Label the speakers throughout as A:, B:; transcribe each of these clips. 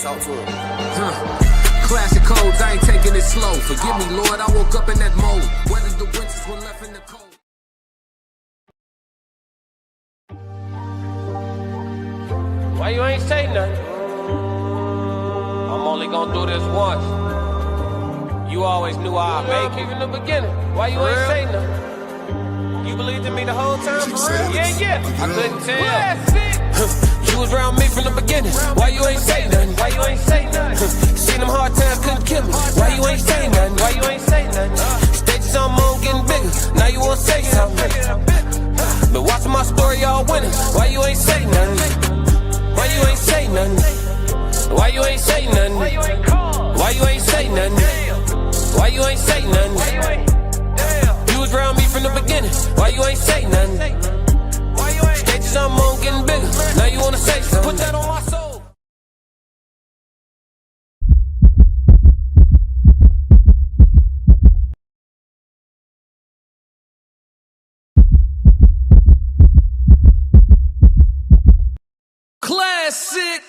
A: Talk to him.
B: Classic codes, I ain't taking it slow. Forgive me, Lord, I woke up in that mode. Whether the winters were left in the cold.
C: Why you ain't say nothing? I'm only gonna do this once. You always knew I'd make it from the beginning. Why you ain't say nothing? You believed in me the whole time, for real? Yeah. I couldn't tell. You was around me from the beginning. Why you ain't say nothing? Why you ain't say nothing? Seen them hard times couldn't kill me. Why you ain't say nothing? Why you ain't say nothing? Stages I'm on getting bigger. Now you wanna say something. Been watching my story all winning. Why you ain't say nothing? Why you ain't say nothing? Why you ain't say nothing? Why you ain't call? Why you ain't say nothing? Why you ain't say nothing? You was around me from the beginning. Why you ain't say nothing? Stages I'm on getting bigger. Now you wanna say something? Put that on my soul.
B: Classic.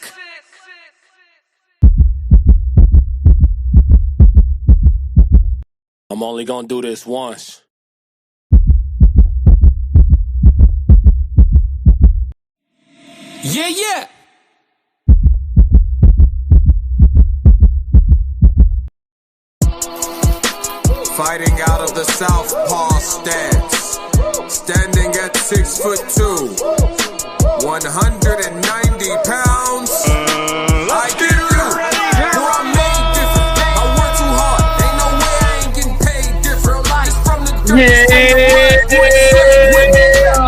C: I'm only gonna do this once.
B: Yeah.
A: Fighting out of the southpaw stance. Standing at 6'2", 190 pounds. I get you. Bro, I'm made different. I work too hard. Ain't no way I ain't getting paid different. It's from the dirt.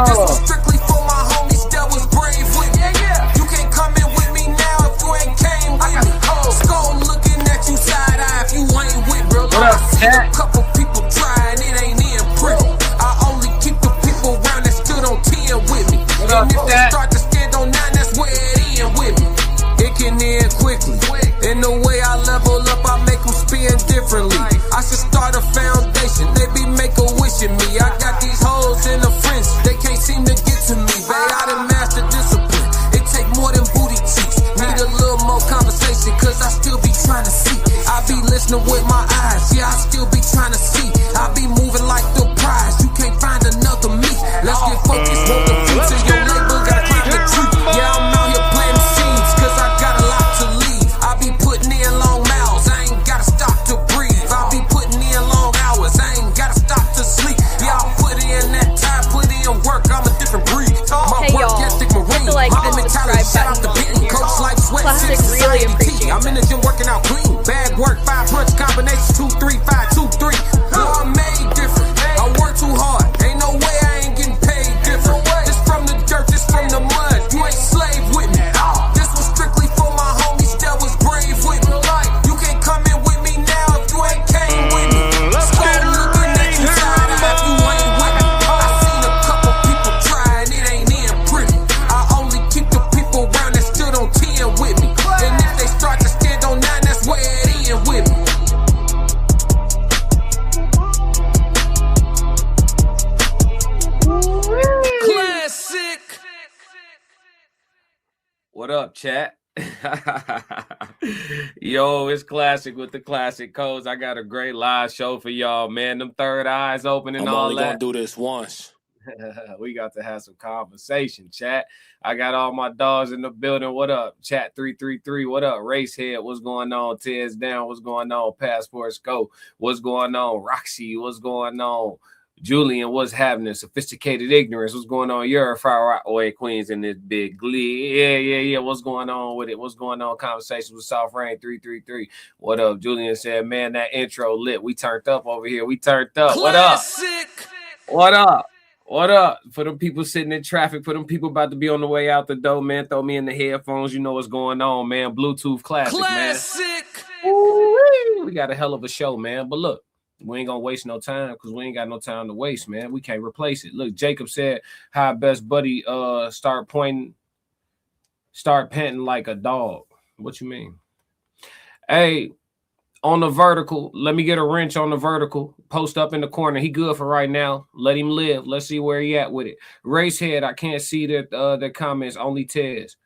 A: This was strictly for my homies that was brave with me. You can't come in with me now if you ain't came with me. Skull looking at you side eye if you ain't with me. I see a couple people trying, it ain't in prison. I only keep the people around that stood on 10 with me. And if they start to stand on 9, that's where it end with me. It can end quickly. In the way I level up, I make them spin differently. I should start a foundation. They be make-a-wishing me. I got these hoes in the frenzy. They can't seem to get to me. Babe, I done mastered discipline. It take more than booty cheeks. Need a little more conversation, cause I still be trying to see. I be listening with my eyes. Yeah, I still be trying to see. I be moving like the prize. You can't find another me. Let's get focused. Want the fruits of your labor, gotta climb the tree. Yeah, I'm out here planting seeds, cause I got a lot to leave. I be putting in long miles, I ain't gotta stop to breathe. I be putting in long hours, I ain't gotta stop to sleep. Yeah, I put in that time, put in work, I'm a different breed. My work ethic marine, my mentality, shout out to Pete. Coach Life Sweat,
D: Classic, really appreciate
A: I'm in the gym working out clean. Bad work, 5 punch combinations, 2, 3, 5, 2, 3. I'm made different, I work too hard. Ain't no way I ain't getting paid different. This from the dirt, this from the mud. You ain't slave with me. This was strictly for my homies that was brave with me. You can't come in with me now if you ain't came with me. Skull looking at you side eye if you ain't with me. I seen a couple people trying, it ain't in pretty. I only keep the people around that stood on 10 with me. And if they start to stand on 9, that's where it end with me.
B: Classic.
C: What up, chat? Yo, it's Classic with the Classic Codes. I got a great live show for y'all, man. Them third eyes open and all that. I'm only gonna do this once. We got to have some conversation, chat. I got all my dogs in the building. What up? Chat 333. What up? Racehead. What's going on? Tez Down. What's going on? Passports Go. What's going on? Roxy. What's going on? Julian, what's happening? Sophisticated Ignorance. What's going on? You're a fire away Queens in this big glee. Yeah. What's going on with it? What's going on? Conversations with South Rain 333. What up? Julian said, man, that intro lit. We turned up over here. We turned up.
B: Classic.
C: What up? What up? For them people sitting in traffic, for them people about to be on the way out the door, man, throw me in the headphones. You know what's going on, man. Bluetooth Classic, man. We got a hell of a show, man. But look, we ain't gonna waste no time because we ain't got no time to waste, man. We can't replace it. Look, Jacob said, "Hi, best buddy. Start panting like a dog." What you mean? Hey, on the vertical, let me get a wrench on the vertical. Post up in the corner. He good for right now. Let him live. Let's see where he at with it. Racehead, I can't see that the comments. Only Tez.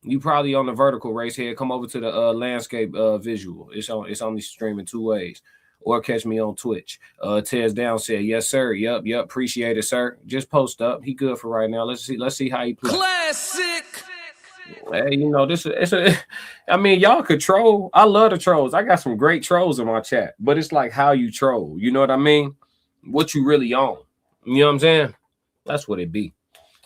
D: You probably on the vertical race here. Come over to the landscape visual. It's only streaming 2 ways. Or catch me on Twitch. Tez Down said, yes, sir. Yep. Appreciate it, sir. Just post up. He good for right now. Let's see how he plays.
B: Classic.
D: Hey, you know, I mean, y'all could troll. I love the trolls. I got some great trolls in my chat, but it's like how you troll. You know what I mean? What you really own. You know what I'm saying? That's what it be.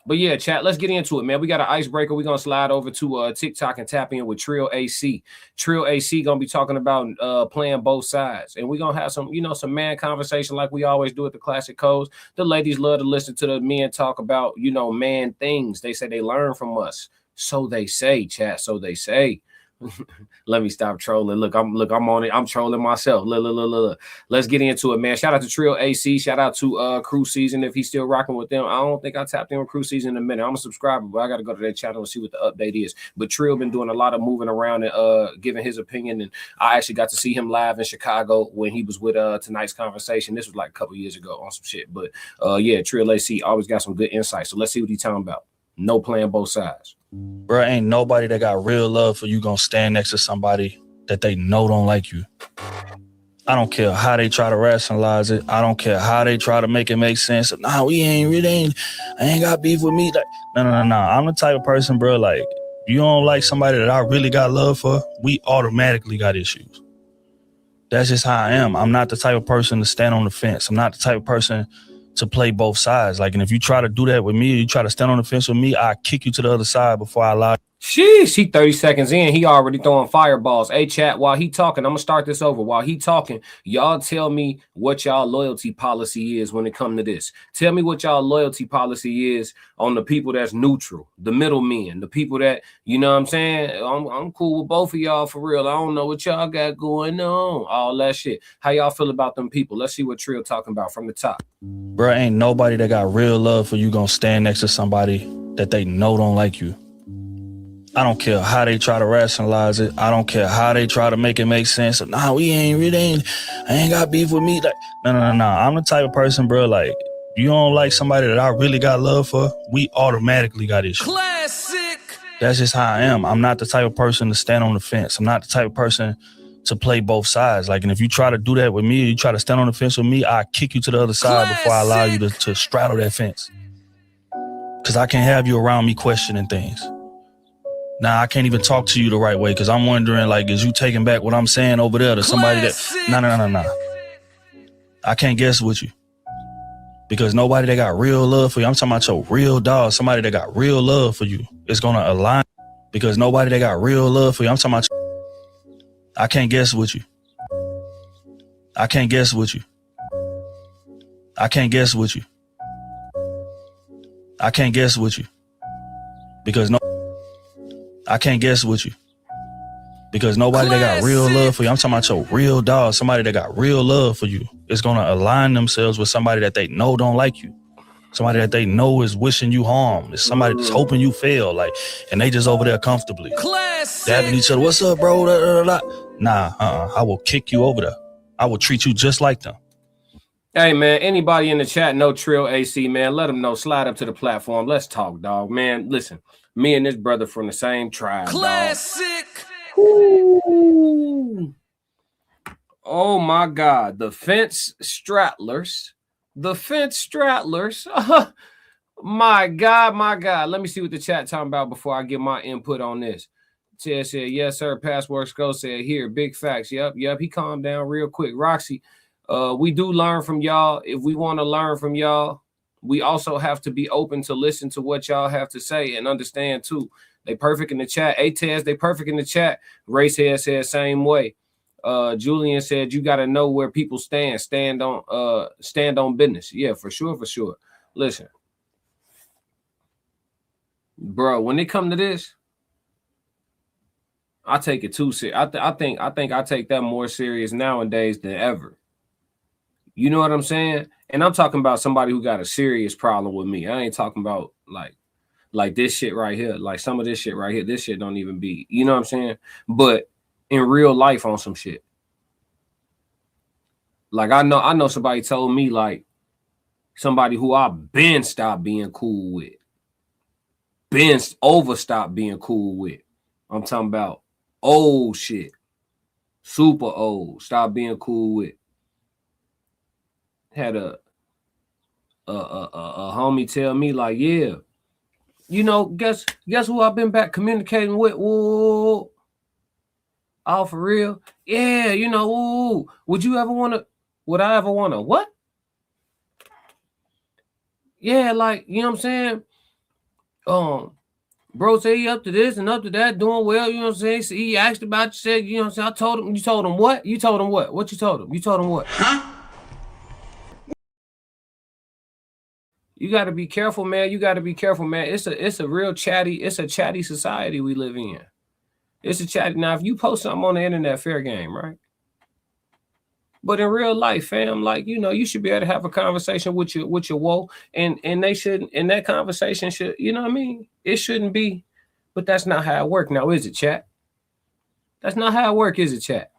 D: But yeah, chat, let's get into it, man. We got an icebreaker. We're going to slide over to TikTok and tap in with Trill AC. Trill AC going to be talking about playing both sides. And we're going to have some, you know, some man conversation like we always do at the Classic Codes. The ladies love to listen to the men talk about, you know, man things. They say they learn from us. So they say, chat. So they say. Let me stop trolling. Look, I'm on it. I'm trolling myself. Look. Let's get into it, man. Shout out to Trill AC. Shout out to Crew Season if he's still rocking with them. I don't think I tapped in with Crew Season in a minute. I'm a subscriber, but I got to go to their channel and see what the update is. But Trill been doing a lot of moving around and giving his opinion. And I actually got to see him live in Chicago when he was with tonight's conversation. This was like a couple years ago on some shit. But yeah, Trill AC always got some good insight. So let's see what he's talking about. No playing both sides.
E: Bro, ain't nobody that got real love for you gonna stand next to somebody that they know don't like you. I don't care how they try to rationalize it. I don't care how they try to make it make sense. Nah, I ain't got beef with me. Like, no. I'm the type of person, bro, like, you don't like somebody that I really got love for, we automatically got issues. That's just how I am. I'm not the type of person to stand on the fence. I'm not the type of person to play both sides. Like, and if you try to do that with me, you try to stand on the fence with me, I kick you to the other side before I allow you.
D: Sheesh, he 30 seconds in. He already throwing fireballs. Hey, chat, while he talking, I'm going to start this over. While he talking, y'all tell me what y'all loyalty policy is when it comes to this. Tell me what y'all loyalty policy is on the people that's neutral, the middlemen, the people that, you know what I'm saying? I'm cool with both of y'all for real. I don't know what y'all got going on. All that shit. How y'all feel about them people? Let's see what Trill talking about from the top.
E: Bro, ain't nobody that got real love for you gonna stand next to somebody that they know don't like you. I don't care how they try to rationalize it. I don't care how they try to make it make sense. Nah, I ain't got beef with me. Like, no. I'm the type of person, bro, like, you don't like somebody that I really got love for, we automatically got issues.
B: Classic.
E: That's just how I am. I'm not the type of person to stand on the fence. I'm not the type of person to play both sides. Like, and if you try to do that with me, you try to stand on the fence with me, I kick you to the other side before I allow you to straddle that fence. Because I can't have you around me questioning things. Now, I can't even talk to you the right way because I'm wondering, like, is you taking back what I'm saying over there to somebody that... No. I can't guess with you. Because nobody that got real love for you, I'm talking about your real dog, somebody that got real love for you, is going to align. Because nobody that got real love for you, I'm talking about... I can't guess with you. I can't guess with you. I can't guess with you. I can't guess with you. Because no... I can't guess with you. Because nobody that got real love for you, I'm talking about your real dog, somebody that got real love for you, is going to align themselves with somebody that they know don't like you. Somebody that they know is wishing you harm. It's somebody that's hoping you fail. Like, and they just over there comfortably. Dabbing each other. What's up, bro? Nah, I will kick you over there. I will treat you just like them.
D: Hey, man, anybody in the chat know Trill AC, man, let them know. Slide up to the platform. Let's talk, dog. Man, listen, me and this brother from the same tribe,
B: Classic.
D: Ooh. Oh, my God. The fence strattlers. My God. Let me see what the chat talking about before I get my input on this. Ted said, yes, sir. Password Skull said, here, big facts. Yep. He calmed down real quick. Roxy, we do learn from y'all. If we want to learn from y'all, we also have to be open to listen to what y'all have to say and understand too. They perfect in the chat. Tez, they perfect in the chat. Racehead said same way. Julian said you got to know where people stand on business. Yeah, for sure. Listen, bro, when it come to this, I take it too serious. I think I take that more serious nowadays than ever. You know what I'm saying? And I'm talking about somebody who got a serious problem with me. I ain't talking about like this shit right here. Like some of this shit right here. This shit don't even be, you know what I'm saying? But in real life on some shit. Like I know somebody told me, like, somebody who I've been stopped being cool with. Stopped being cool with. I'm talking about old shit. Super old. Stop being cool with. Had a homie tell me like, yeah, you know, guess who I've been back communicating with? Whoa. Oh, for real? Yeah, you know, ooh, would I ever want to what? Yeah, like, you know what I'm saying? Bro said he up to this and up to that, doing well, you know what I'm saying? So he asked about you, said, you know what I'm saying? I told him, you told him what? You told him what? What you told him? You told him what? Huh? You got to be careful, man. You got to be careful, man. It's a real chatty society we live in. It's a chatty. Now, if you post something on the internet, fair game, right? But in real life, fam, like, you know, you should be able to have a conversation with your woe, and they shouldn't, and that conversation should, you know what I mean? It shouldn't be, but that's not how it works. Now, is it, chat? That's not how it works, is it, chat?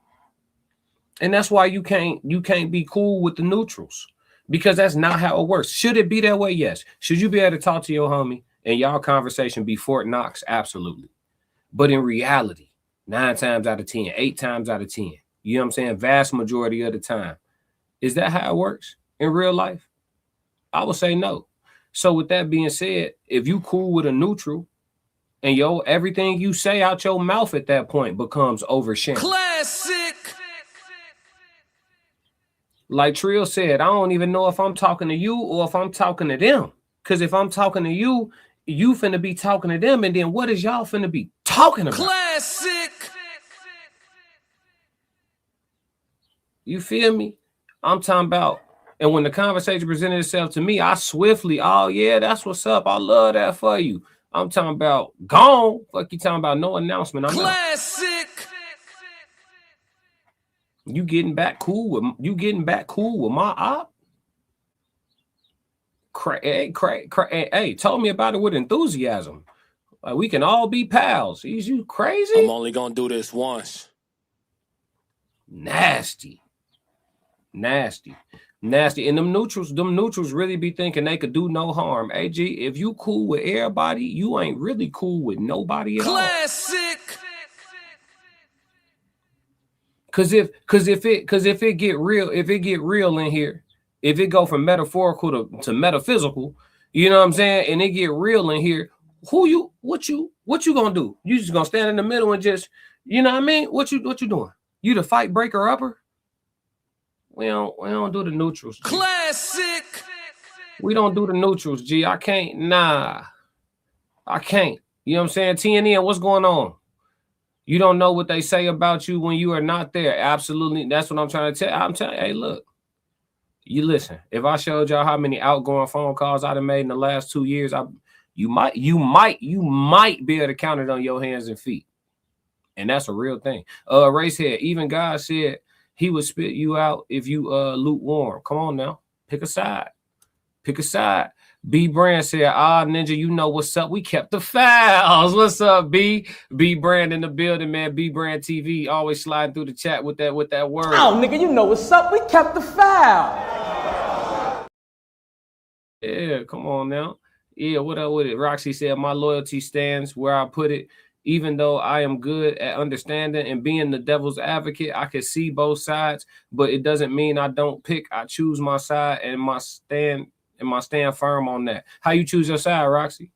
D: And that's why you can't be cool with the neutrals, because that's not how it works. Should it be that way? Yes. Should you be able to talk to your homie and y'all conversation be Fort Knox? Absolutely. But in reality, 9 times out of 10, 8 times out of 10, you know what I'm saying? Vast majority of the time. Is that how it works in real life? I would say no. So with that being said, if you cool with a neutral and everything you say out your mouth at that point becomes oversharing.
B: Classic.
D: Like Trill said, I don't even know if I'm talking to you or if I'm talking to them. Because if I'm talking to you, you finna be talking to them. And then what is y'all finna be talking about?
B: Classic.
D: You feel me? I'm talking about, and when the conversation presented itself to me, I swiftly, oh yeah, that's what's up. I love that for you. I'm talking about gone. Fuck you talking about no announcement. I'm
B: classic.
D: You getting back cool with my op? Hey, told me about it with enthusiasm. Like, we can all be pals. Is you crazy?
B: I'm only gonna do this once.
D: Nasty. And them neutrals really be thinking they could do no harm. AG, if you cool with everybody, you ain't really cool with nobody at all.
B: Classic.
D: Cause if it get real in here, if it go from metaphorical to metaphysical, you know what I'm saying, and it get real in here, what you gonna do? You just gonna stand in the middle and just, you know what I mean? What you doing? You the fight breaker upper? We don't do the neutrals. G.
B: Classic.
D: We don't do the neutrals, G. I can't. Nah. I can't. You know what I'm saying? TNN, what's going on? You don't know what they say about you when you are not there. Absolutely. That's what I'm trying to tell. I'm telling you, hey, look. You listen. If I showed y'all how many outgoing phone calls I've made in the last 2 years, you might be able to count it on your hands and feet. And that's a real thing. Racehead, even God said he would spit you out if you lukewarm. Come on now. Pick a side. B Brand said, Ninja, you know what's up. We kept the fouls. What's up, B? B Brand in the building, man. B Brand TV always sliding through the chat with that word.
F: Oh, nigga, you know what's up. We kept the foul.
D: Yeah, come on now. Yeah, what up with it? Roxy said, my loyalty stands where I put it. Even though I am good at understanding and being the devil's advocate, I can see both sides, but it doesn't mean I don't pick. I choose my side and my stand firm on that. How you choose your side, Roxy?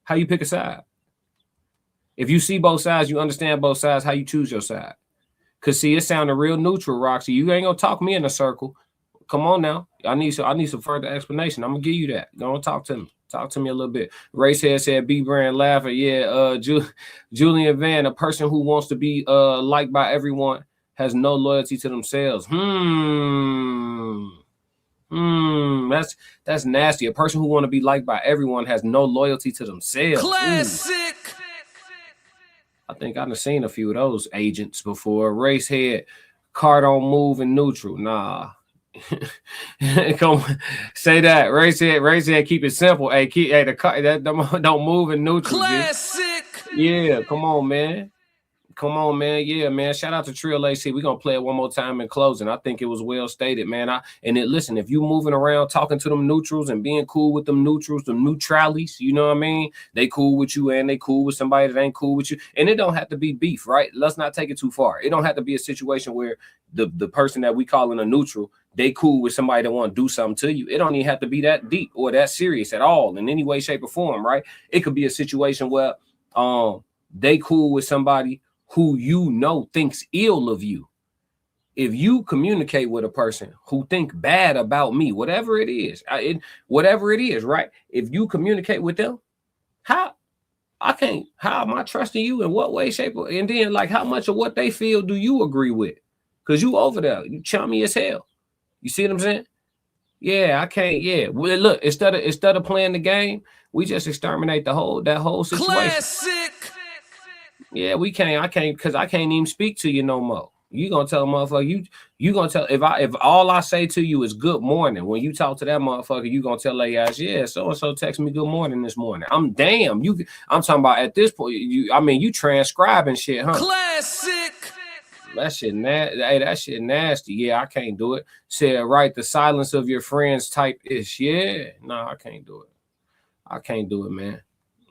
D: How you pick a side? If you see both sides, you understand both sides, how you choose your side. Because see, it sounded real neutral, Roxy. You ain't gonna talk me in a circle. Come on now. I need some further explanation. I'm gonna give you that. Go on, talk to me. Talk to me a little bit. Racehead said, B Brand laughing. Yeah, Julian Van, a person who wants to be liked by everyone has no loyalty to themselves. That's nasty. A person who want to be liked by everyone has no loyalty to themselves.
B: Classic.
D: I think I've seen a few of those agents before. Racehead, car don't move in neutral. Nah. Come say that. Racehead, keep it simple. Hey, the car that don't move in neutral.
B: Classic.
D: Yeah, come on, man. Come on, man. Yeah, man. Shout out to Trill AC. We're gonna play it one more time in closing. I think it was well stated, man. Listen, if you moving around talking to them neutrals and being cool with them neutrals, them neutralities, you know what I mean? They cool with you and they cool with somebody that ain't cool with you. And it don't have to be beef, right? Let's not take it too far. It don't have to be a situation where the person that we calling a neutral, they cool with somebody that want to do something to you. It don't even have to be that deep or that serious at all in any way, shape, or form, right? It could be a situation where they cool with somebody who you know thinks ill of you. If you communicate with a person who think bad about me, whatever it is, right? If you communicate with them, how am I trusting you in what way, shape, and then like how much of what they feel do you agree with? Because you over there, you chummy as hell. You see what I'm saying? Yeah, I can't. Yeah, well, look, instead of playing the game, we just exterminate that whole situation.
B: Classic.
D: Yeah, we can't. I can't because I can't even speak to you no more. You gonna tell a motherfucker you gonna tell if all I say to you is good morning. When you talk to that motherfucker, you gonna tell their ass, yeah, so and so text me good morning this morning. I'm talking about at this point. You transcribing shit, huh?
B: Classic.
D: That shit nasty. Hey, that shit nasty. Yeah, I can't do it. Said right, the silence of your friends type ish. Yeah, no, I can't do it. I can't do it, man.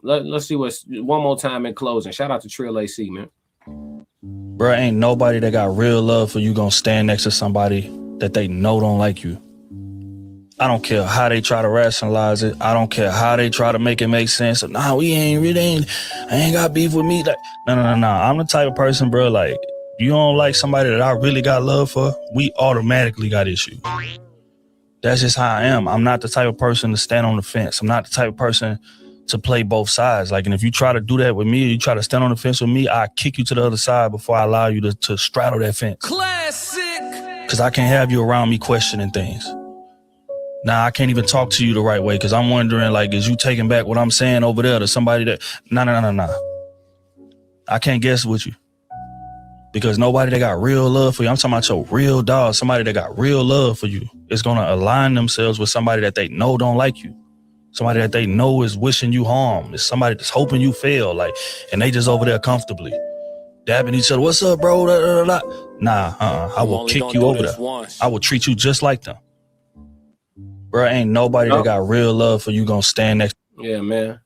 D: Let's see what's one more time in closing. Shout out to Trill AC, man.
E: Bro, ain't nobody that got real love for you gonna stand next to somebody that they know don't like you. I don't care how they try to rationalize it. I don't care how they try to make it make sense. Nah, I ain't got beef with me. Like, no. I'm the type of person, bro, like, you don't like somebody that I really got love for, we automatically got issues. That's just how I am. I'm not the type of person to stand on the fence. I'm not the type of person to play both sides. Like, and if you try to do that with me, you try to stand on the fence with me, I kick you to the other side before I allow you to straddle that fence.
B: Classic.
E: Because I can't have you around me questioning things. Nah, I can't even talk to you the right way because I'm wondering, like, is you taking back what I'm saying over there to somebody that... Nah. I can't guess with you. Because nobody that got real love for you, I'm talking about your real dog, somebody that got real love for you, is going to align themselves with somebody that they know don't like you. Somebody that they know is wishing you harm. It's somebody that's hoping you fail, like, and they just over there comfortably dabbing each other. What's up, bro? Nah, I will kick you over there. I will treat you just like them. Bro, ain't nobody that got real love for you gonna stand next.
D: Yeah, man.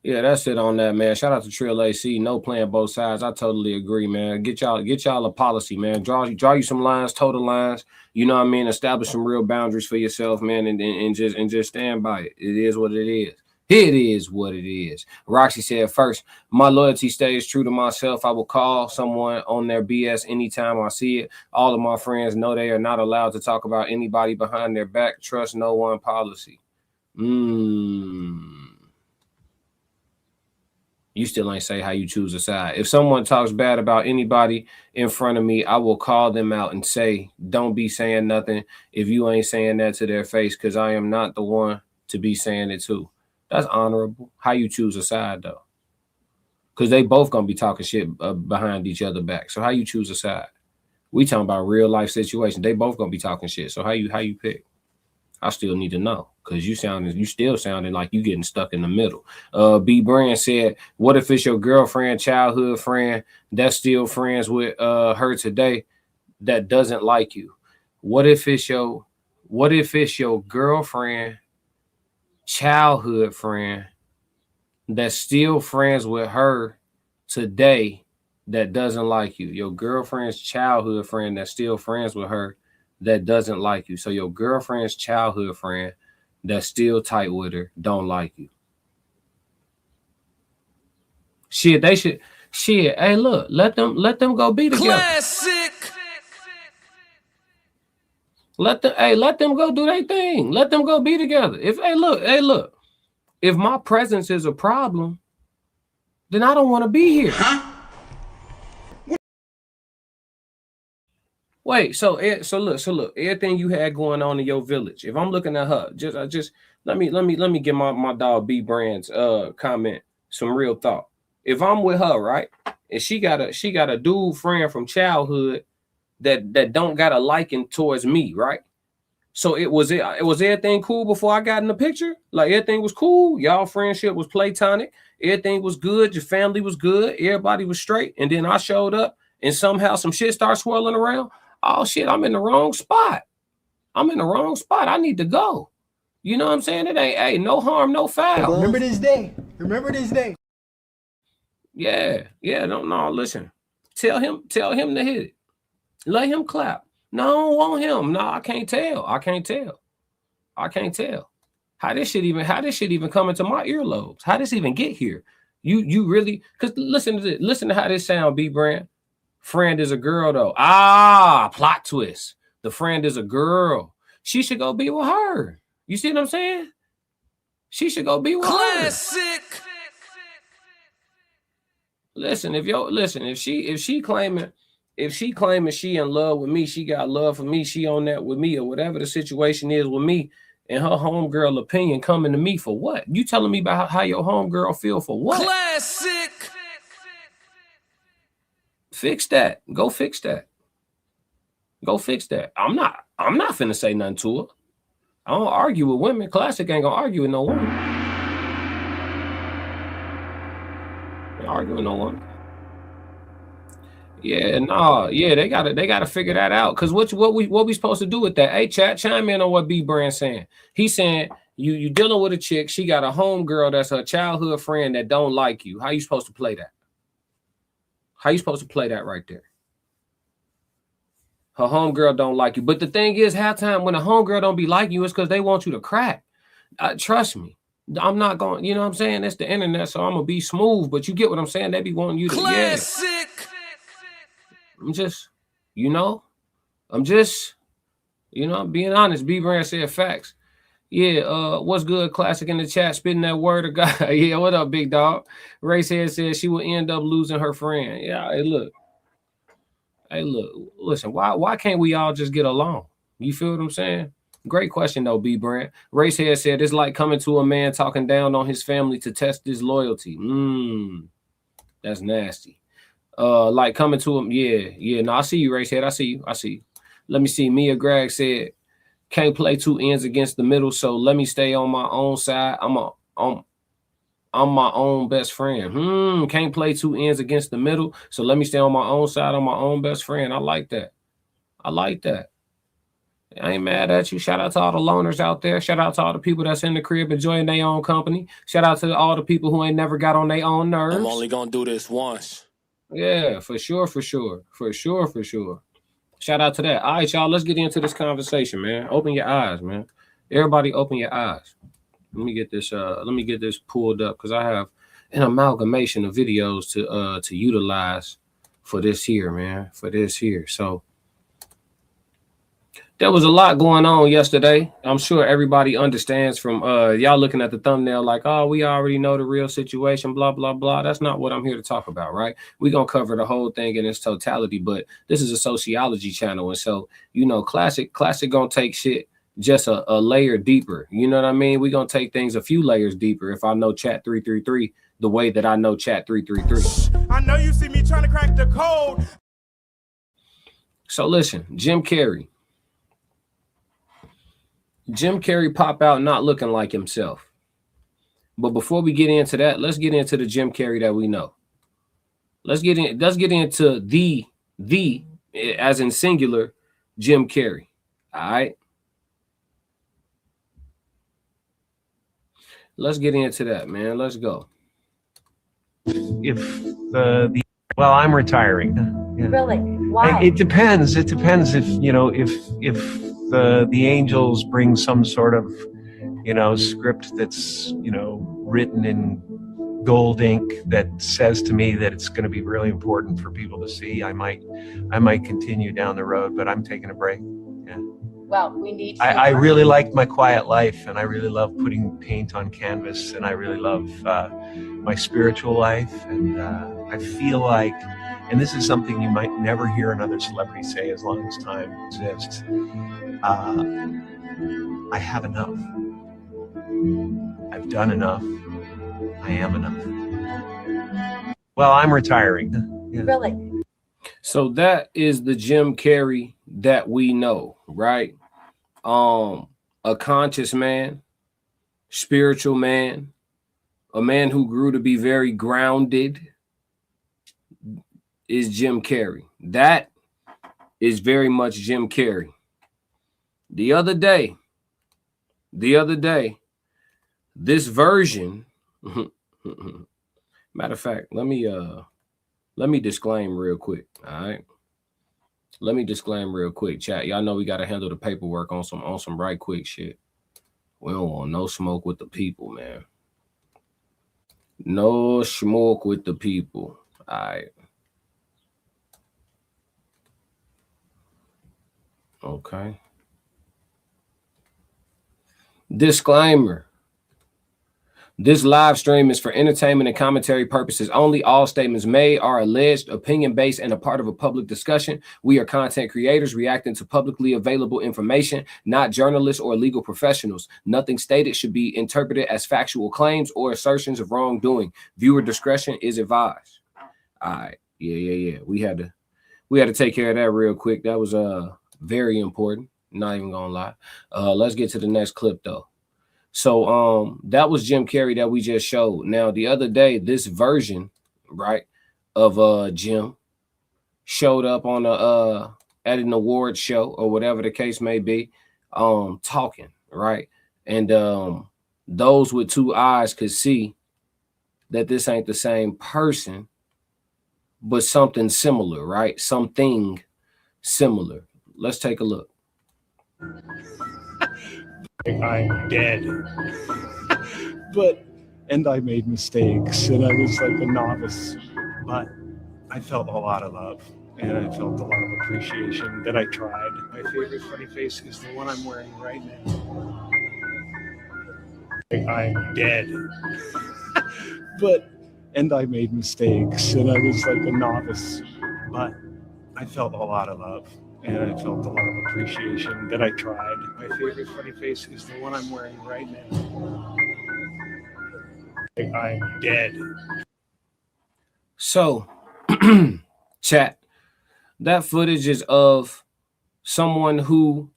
D: Yeah, that's it on that, man. Shout out to Trill AC. No playing both sides. I totally agree, man. Get y'all a policy, man. Draw you some lines, total lines. You know what I mean? Establish some real boundaries for yourself, man, and just stand by it. It is what it is. It is what it is. Roxy said, first, my loyalty stays true to myself. I will call someone on their BS anytime I see it. All of my friends know they are not allowed to talk about anybody behind their back. Trust no one policy. You still ain't say how you choose a side. If someone talks bad about anybody in front of me, I will call them out and say, don't be saying nothing if you ain't saying that to their face, because I am not the one to be saying it to. That's honorable. How you choose a side, though? Because they both going to be talking shit behind each other back. So how you choose a side? We talking about real life situation. They both going to be talking shit. So how you pick? I still need to know, because you still sounding like you getting stuck in the middle. B Brand said, what if it's your girlfriend, childhood friend that's still friends with her today that doesn't like you? What if it's your girlfriend, childhood friend that's still friends with her today that doesn't like you? Your girlfriend's childhood friend that's still friends with her that doesn't like you. So your girlfriend's childhood friend that's still tight with her don't like you. Shit, they should. Shit, hey, look, let them go be together.
B: Classic.
D: Let them go do their thing. Let them go be together. Look. If my presence is a problem, then I don't want to be here. Huh? Wait, so look, everything you had going on in your village. If I'm looking at her, just let me get my dog B Brand's comment some real thought. If I'm with her, right, and she got a dude friend from childhood that don't got a liking towards me, right? So it was everything cool before I got in the picture? Like everything was cool? Y'all friendship was platonic everything was good, your family was good, everybody was straight, and then I showed up and somehow some shit starts swirling around. Oh shit, I'm in the wrong spot. I'm in the wrong spot. I need to go. You know what I'm saying? It ain't, hey, no harm, no foul.
G: Remember this day. Remember this day.
D: Yeah, no, listen. Tell him to hit it. Let him clap. No, I don't want him. No, I can't tell. How this shit even come into my earlobes? How this even get here? You really, because listen to this. Listen to how this sound, B Brand. Friend is a girl though. Ah, plot twist. The friend is a girl. She should go be with her. You see what I'm saying? She should go be with
B: Classic.
D: her. Listen, if she claiming she in love with me, she got love for me, she on that with me, or whatever the situation is with me, and her homegirl opinion coming to me for what? You telling me about how your homegirl feel for what?
B: Classic.
D: Fix that. Go fix that. I'm not finna say nothing to her. I don't argue with women. Classic ain't gonna argue with no woman. Ain't argue with no woman. Yeah, no, yeah, they gotta figure that out. Cause what we supposed to do with that? Hey, chat, chime in on what B Brand saying. He's saying you dealing with a chick, she got a homegirl that's her childhood friend that don't like you. How you supposed to play that? How you supposed to play that right there? Her homegirl don't like you. But the thing is, halftime when a homegirl don't be like you, it's because they want you to crack. Trust me. I'm not going, you know what I'm saying? It's the internet, so I'm going to be smooth. But you get what I'm saying? They be wanting you to,
B: Classic.
D: Yeah. I'm just being honest. B Brand said facts. Yeah, what's good, Classic in the chat, spitting that word of God. Yeah, what up, big dog? Racehead said she will end up losing her friend. Yeah, hey, look, listen, why can't we all just get along? You feel what I'm saying? Great question, though, B Brand. Racehead said it's like coming to a man talking down on his family to test his loyalty. That's nasty. Like coming to him, yeah. No, I see you, Racehead. I see you. Let me see. Mia Gregg said, can't play two ends against the middle, so let me stay on my own side. I'm my own best friend. Can't play two ends against the middle, so let me stay on my own side. I'm my own best friend. I like that. I ain't mad at you. Shout out to all the loners out there. Shout out to all the people that's in the crib enjoying their own company. Shout out to all the people who ain't never got on their own nerves.
B: I'm only gonna do this once.
D: Yeah, for sure. Shout out to that. All right, y'all, let's get into this conversation, man. Open your eyes, man. Everybody open your eyes. Let me get this pulled up because I have an amalgamation of videos to utilize for this here, man. So there was a lot going on yesterday. I'm sure everybody understands from y'all looking at the thumbnail like, oh, we already know the real situation, blah, blah, blah. That's not what I'm here to talk about, right? We're going to cover the whole thing in its totality, but this is a sociology channel. And so, classic going to take shit just a layer deeper. You know what I mean? We're going to take things a few layers deeper if I know chat 333 the way that I know chat 333.
H: I know you see me trying to crack the code.
D: So listen, Jim Carrey pop out not looking like himself. But before we get into that, let's get into the Jim Carrey that we know. Let's get into the as in singular Jim Carrey. All right. Let's get into that, man. Let's go.
I: Well, I'm retiring. Yeah.
J: Really? Why?
I: It depends. It depends if the angels bring some sort of, script that's, written in gold ink that says to me that it's going to be really important for people to see. I might continue down the road, but I'm taking a break. Yeah.
J: Well, we need.
I: I really like my quiet life, and I really love putting paint on canvas, and I really love my spiritual life, and I feel like, and this is something you might never hear another celebrity say as long as time exists, I have enough. I've done enough. I am enough. Well, I'm retiring. Yeah.
J: Really?
D: So that is the Jim Carrey that we know, right? A conscious man, spiritual man, a man who grew to be very grounded, is Jim Carrey. That is very much Jim Carrey. The other day, this version, matter of fact, let me disclaim real quick. All right. Let me disclaim real quick, chat. Y'all know we got to handle the paperwork on some right quick shit. We don't want no smoke with the people, man. No smoke with the people. All right. Okay. Disclaimer. This live stream is for entertainment and commentary purposes only. All statements made are alleged, opinion-based, and a part of a public discussion. We are content creators reacting to publicly available information, not journalists or legal professionals. Nothing stated should be interpreted as factual claims or assertions of wrongdoing. Viewer discretion is advised. All right. Yeah. We had to take care of that real quick. That was very important. Not even gonna lie. Let's get to the next clip though. So that was Jim Carrey that we just showed. Now the other day, this version, right, of Jim showed up on at an award show or whatever the case may be, talking, right? And those with two eyes could see that this ain't the same person, but something similar, right? Something similar. Let's take a look.
K: I'm dead. And I made mistakes, and I was like a novice, but I felt a lot of love, and I felt a lot of appreciation that I tried. My favorite funny face is the one I'm wearing right now. I'm dead. And I made mistakes, and I was like a novice, but I felt a lot of love. And I felt a lot of appreciation that I tried. My favorite funny face is the one I'm wearing right now. I'm dead.
D: So, chat, that footage is of someone who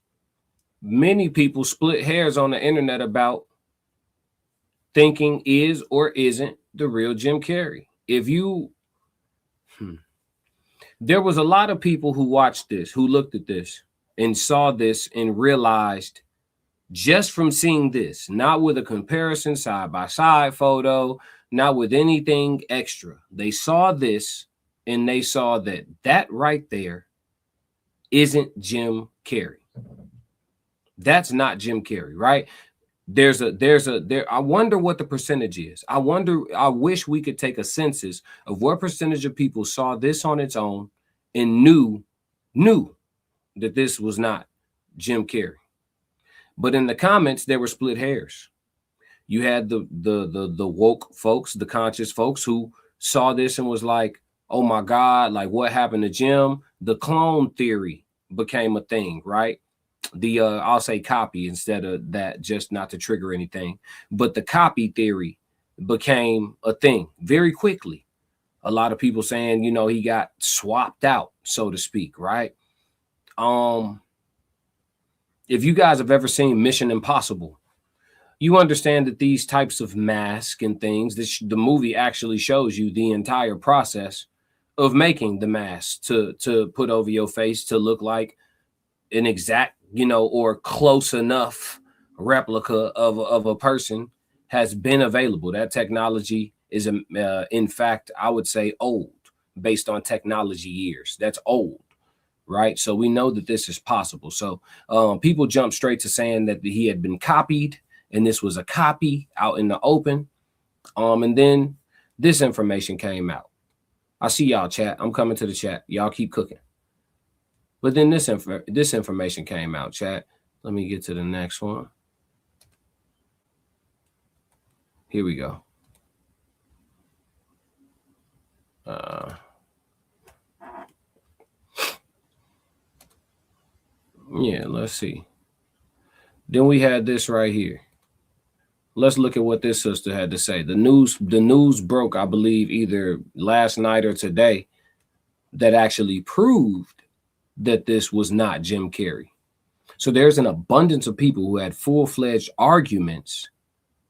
D: many people split hairs on the internet about thinking is or isn't the real Jim Carrey. If you... There was a lot of people who watched this, who looked at this and saw this and realized just from seeing this, not with a comparison side-by-side photo, not with anything extra. They saw this and they saw that right there isn't Jim Carrey. That's not Jim Carrey, right? I wonder what the percentage is. I wish we could take a census of what percentage of people saw this on its own and knew that this was not Jim Carrey. But in the comments, there were split hairs. You had the woke folks, the conscious folks who saw this and was like, oh my God, like what happened to Jim? The clone theory became a thing, right? I'll say copy instead of that, just not to trigger anything. But the copy theory became a thing very quickly. A lot of people saying, he got swapped out, so to speak, right? If you guys have ever seen Mission Impossible, you understand that these types of masks and things, the movie actually shows you the entire process of making the mask to put over your face to look like an exact, or close enough replica of a person has been available. That technology is, in fact, I would say old based on technology years. That's old, right? So we know that this is possible. So people jump straight to saying that he had been copied and this was a copy out in the open. And then this information came out. I see y'all, chat. I'm coming to the chat. Y'all keep cooking. But then this information came out, chat. Let me get to the next one. Here we go. Yeah, let's see. Then we had this right here. Let's look at what this sister had to say. The news broke, I believe, either last night or today, that actually proved that this was not Jim Carrey. So there's an abundance of people who had full-fledged arguments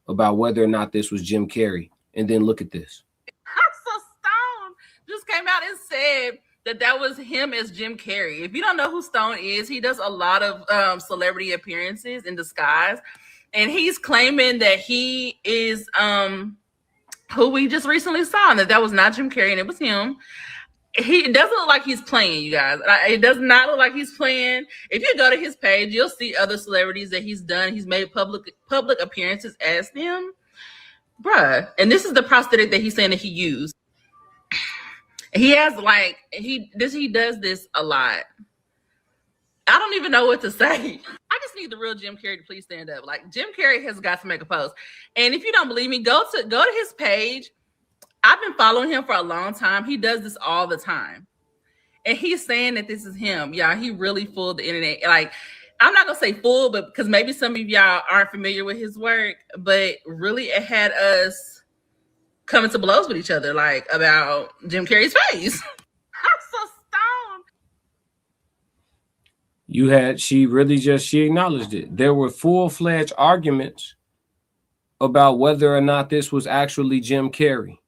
D: about whether or not this was Jim Carrey. And then look at this.
L: So Stone just came out and said that was him as Jim Carrey. If you don't know who Stone is, he does a lot of celebrity appearances in disguise. And he's claiming that he is who we just recently saw, and that was not Jim Carrey, and it was him. It doesn't look like he's playing, you guys. It does not look like he's playing. If you go to his page, you'll see other celebrities that he's done. He's made public appearances as them. Bruh. And this is the prosthetic that he's saying that he used. He has he does this a lot. I don't even know what to say. I just need the real Jim Carrey to please stand up. Like, Jim Carrey has got to make a post. And if you don't believe me, go to his page. I've been following him for a long time. He does this all the time. And he's saying that this is him. Yeah, he really fooled the internet. Like, I'm not going to say fool, but because maybe some of y'all aren't familiar with his work, but really it had us coming to blows with each other, like, about Jim Carrey's face. I'm so stoned.
D: She acknowledged it. There were full-fledged arguments about whether or not this was actually Jim Carrey.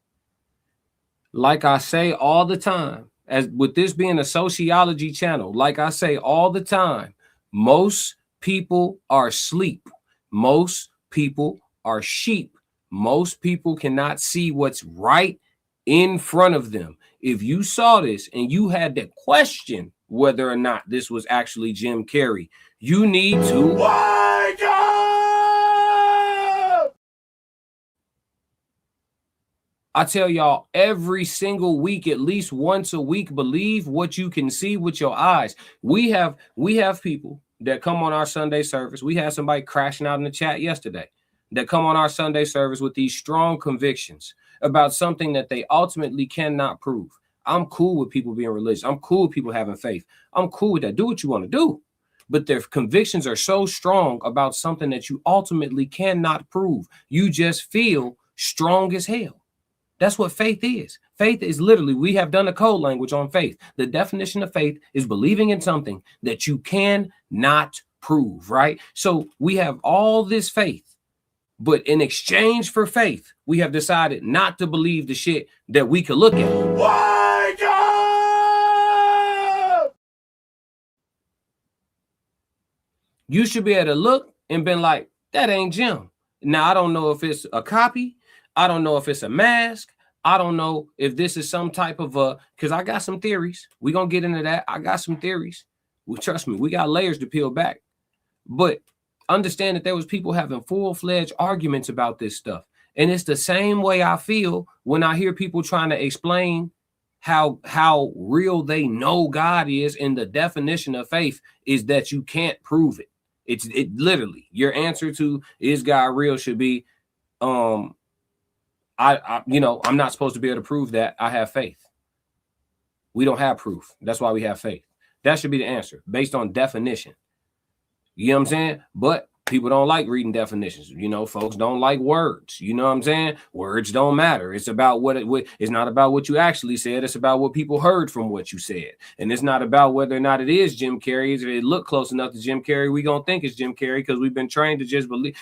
D: Like I say all the time, as with this being a sociology channel, like I say all the time, most people are asleep. Most people are sheep. Most people cannot see what's right in front of them. If you saw this and you had to question whether or not this was actually Jim Carrey, you need to wake up. I tell y'all every single week, at least once a week, believe what you can see with your eyes. We have people that come on our Sunday service. We had somebody crashing out in the chat yesterday that come on our Sunday service with these strong convictions about something that they ultimately cannot prove. I'm cool with people being religious. I'm cool with people having faith. I'm cool with that. Do what you want to do. But their convictions are so strong about something that you ultimately cannot prove. You just feel strong as hell. That's what faith is. Faith is literally, we have done a code language on faith. The definition of faith is believing in something that you cannot prove, right? So we have all this faith, but in exchange for faith, we have decided not to believe the shit that we could look at. Wake up! You should be able to look and been like, that ain't Jim. Now, I don't know if it's a copy. I don't know if it's a mask. I don't know if this is some type of because I got some theories. We're going to get into that. I got some theories. Well, trust me, we got layers to peel back. But understand that there was people having full-fledged arguments about this stuff. And it's the same way I feel when I hear people trying to explain how real they know God is, and the definition of faith is that you can't prove it. It literally, your answer to is God real should be, I'm not supposed to be able to prove that I have faith. We don't have proof. That's why we have faith. That should be the answer based on definition. You know what I'm saying? But people don't like reading definitions. You know, folks don't like words. You know what I'm saying? Words don't matter. It's about it's not about what you actually said. It's about what people heard from what you said. And it's not about whether or not it is Jim Carrey. If it look close enough to Jim Carrey, we gonna think it's Jim Carrey because we've been trained to just believe.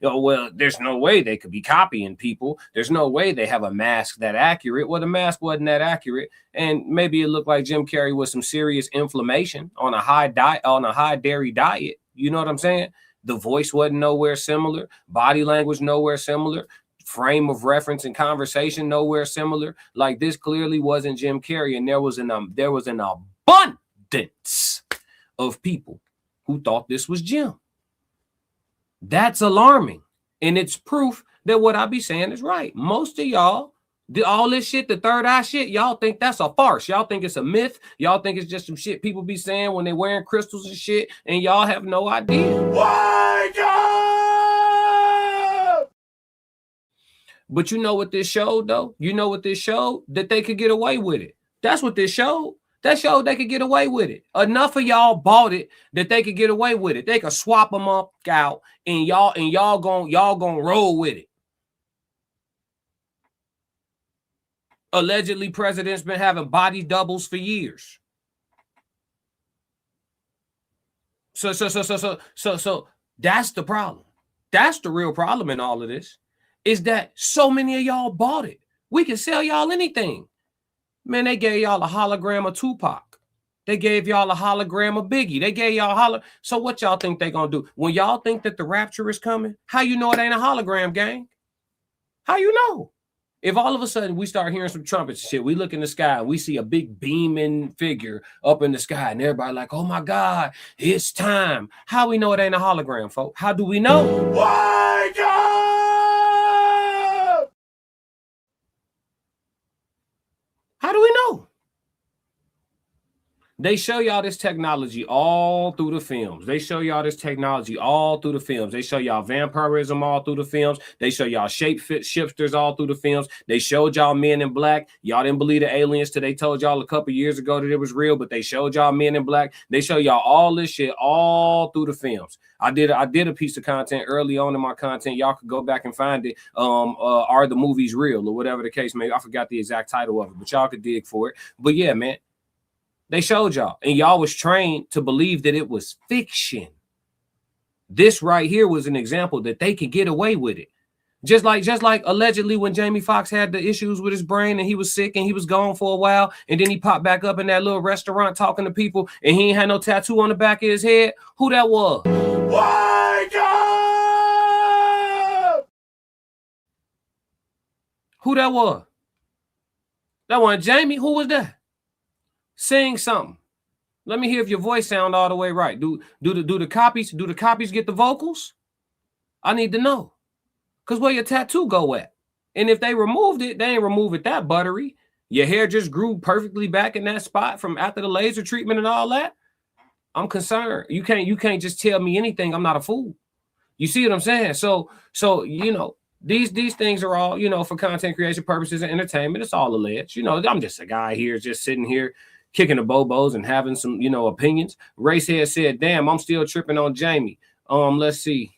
D: Well, there's no way they could be copying people. There's no way they have a mask that accurate. Well, the mask wasn't that accurate, and maybe it looked like Jim Carrey with some serious inflammation on a high dairy diet. You know what I'm saying? The voice wasn't nowhere similar. Body language nowhere similar. Frame of reference and conversation nowhere similar. Like, this clearly wasn't Jim Carrey, and there was an abundance of people who thought this was Jim. That's alarming, and it's proof that what I be saying is right. Most of y'all, all this shit, the third eye shit, y'all think that's a farce. Y'all think it's a myth. Y'all think it's just some shit people be saying when they're wearing crystals and shit, and y'all have no idea. Wake up! But you know what this showed, though? You know what this showed? That they could get away with it. That's what this showed. That showed they could get away with it. Enough of y'all bought it that they could get away with it. They could swap them up out, and y'all gonna roll with it. Allegedly, president's been having body doubles for years. So that's the problem. That's the real problem in all of this. is that so many of y'all bought it. We can sell y'all anything. Man, they gave y'all a hologram of Tupac. They gave y'all a hologram of Biggie. They gave y'all So what y'all think they gonna do? When y'all think that the rapture is coming, how you know it ain't a hologram, gang? How you know? If all of a sudden we start hearing some trumpets and shit, we look in the sky and we see a big beaming figure up in the sky and everybody like, oh my God, it's time. How we know it ain't a hologram, folks? How do we know? Wake up! How do we know? They show y'all this technology all through the films. They show y'all this technology all through the films. They show y'all vampirism all through the films. They show y'all shifters all through the films. They showed y'all Men in Black. Y'all didn't believe the aliens till they told y'all a couple years ago that it was real, but they showed y'all Men in Black. They show y'all all this shit all through the films. I did a piece of content early on in my content. Y'all could go back and find it. Are the movies real or whatever the case may be? I forgot the exact title of it, but y'all could dig for it. But yeah, man. They showed y'all, and y'all was trained to believe that it was fiction. This right here was an example that they could get away with it. Just like allegedly when Jamie Foxx had the issues with his brain and he was sick and he was gone for a while, and then he popped back up in that little restaurant talking to people, and he ain't had no tattoo on the back of his head. Who that was? Wake up! Who that was? That wasn't Jamie. Who was that? Sing something. Let me hear if your voice sound all the way right. Do the copies get the vocals? I need to know. Because where your tattoo go at? And if they removed it, they ain't remove it that buttery. Your hair just grew perfectly back in that spot from after the laser treatment and all that. I'm concerned. You can't just tell me anything. I'm not a fool. You see what I'm saying? So you know, these things are all, you know, for content creation purposes and entertainment. It's all alleged. You know, I'm just a guy here just sitting here kicking the bobos and having some, you know, opinions. Racehead said, damn, I'm still tripping on Jamie. Let's see.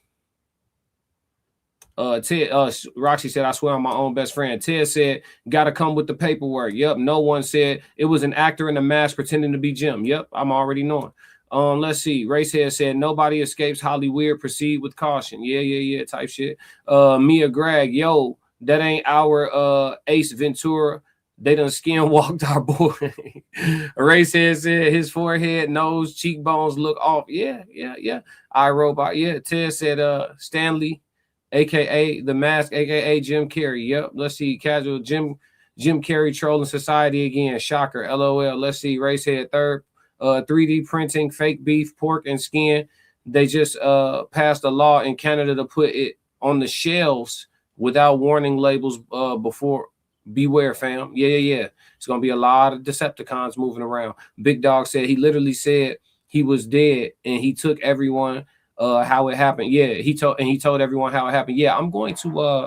D: Ted, Roxy said, I swear I'm my own best friend. Ted said, gotta come with the paperwork. Yep. No one said it was an actor in a mask pretending to be Jim. Yep. I'm already knowing. Let's see. Racehead said, nobody escapes Hollywood. Proceed with caution. Yeah. Type shit. Mia Gregg, yo, that ain't our Ace Ventura. They done skin walked our boy. Racehead said his forehead, nose, cheekbones look off. Yeah. iRobot. Yeah. Ted said Stanley, aka The Mask, aka Jim Carrey. Yep. Let's see. Casual Jim Carrey trolling society again. Shocker. LOL. Let's see. Racehead third. 3D printing, fake beef, pork, and skin. They just passed a law in Canada to put it on the shelves without warning labels before. Beware, fam. Yeah. It's gonna be a lot of Decepticons moving around. Big Dog said he literally said he was dead and he took everyone how it happened. Yeah, he told everyone how it happened. Yeah, I'm going to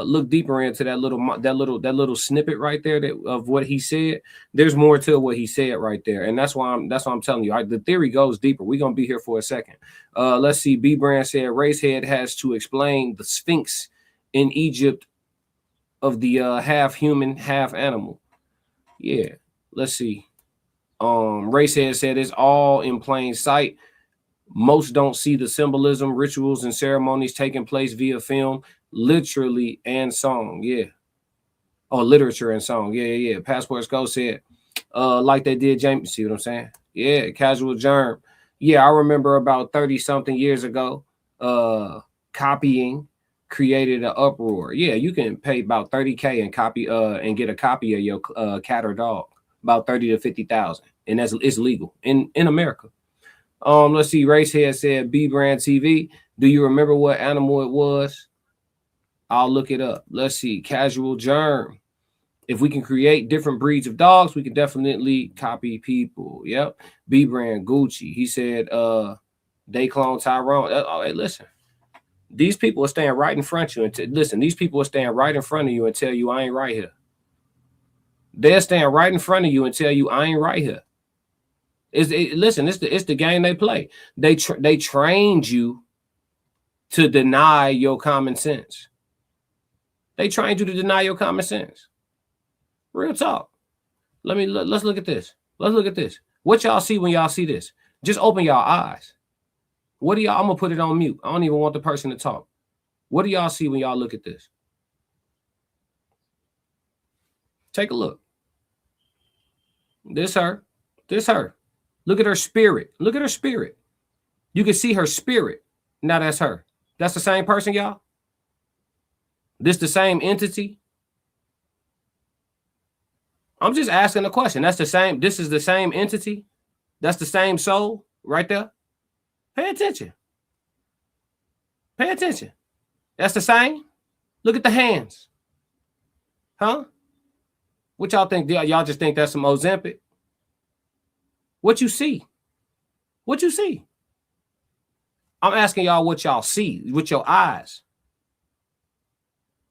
D: look deeper into that little snippet right there of what he said. There's more to what he said right there, and that's why I'm telling you. The theory goes deeper. We're gonna be here for a second. Let's see. B Brand said Racehead has to explain the Sphinx in Egypt of the half human, half animal. Yeah, let's see. Racehead said it's all in plain sight. Most don't see the symbolism, rituals, and ceremonies taking place via film, literally and song. Yeah. Oh, literature and song. Yeah. Passport Skull said, like they did James. See what I'm saying? Yeah. Casual Germ. Yeah, I remember about 30-something years ago, copying created an uproar. Yeah, you can pay about $30K and copy and get a copy of your cat or dog, about 30 to 50,000, and it's legal in America. Let's see. Racehead said B Brand TV. Do you remember what animal it was? I'll look it up. Let's see. Casual Germ. If we can create different breeds of dogs, we can definitely copy people. Yep. B Brand Gucci. He said they clone Tyrone. Oh, hey, listen. These people are staying right in front of you. These people are staying right in front of you and tell you I ain't right here. They're staying right in front of you and tell you I ain't right here. It's the game they play. They trained you to deny your common sense. They trained you to deny your common sense. Real talk. Let's look at this. Let's look at this. What y'all see when y'all see this? Just open y'all eyes. What do y'all? I'm gonna put it on mute. I don't even want the person to talk. What do y'all see when y'all look at this? Take a look. This her. This her. Look at her spirit. Look at her spirit. You can see her spirit. Now that's her. That's the same person, y'all? This the same entity? I'm just asking a question. That's the same. This is the same entity? That's the same soul right there? Pay attention. Pay attention. That's the same? Look at the hands. Huh? What y'all think? Y'all just think that's some Ozempic? What you see? What you see? I'm asking y'all what y'all see with your eyes.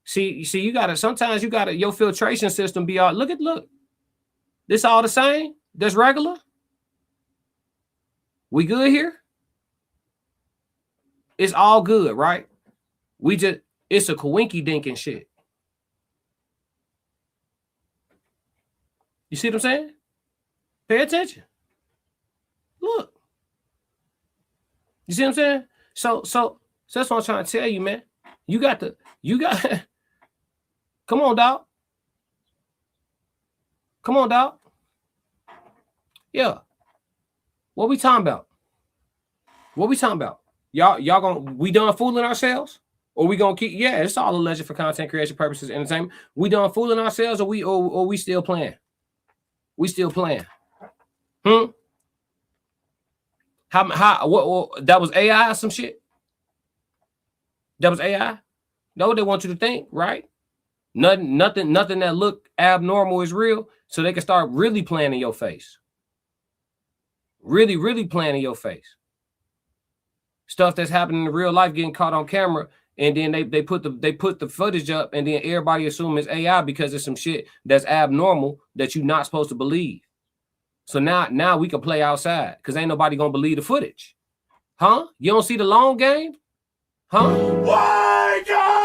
D: See, you gotta, sometimes you gotta, your filtration system be all, look. This all the same? That's regular? We good here? It's all good, right? It's a coinky dink and shit. You see what I'm saying? Pay attention. Look. You see what I'm saying? So that's what I'm trying to tell you, man. You got come on, dog. Come on, dog. Yeah. What we talking about? What we talking about? Y'all we done fooling ourselves? Or we gonna keep, yeah, it's all alleged for content creation purposes, entertainment. We done fooling ourselves, or we still playing? We still playing. What that was AI or some shit? That was AI? That's what they want you to think, right? Nothing that look abnormal is real, so they can start really playing in your face. Really playing in your face. Stuff that's happening in real life getting caught on camera, and then they put the footage up, and then everybody assume it's AI because it's some shit that's abnormal that you're not supposed to believe. So now we can play outside because ain't nobody gonna believe the footage. Huh? You don't see the long game? Huh? Wake up!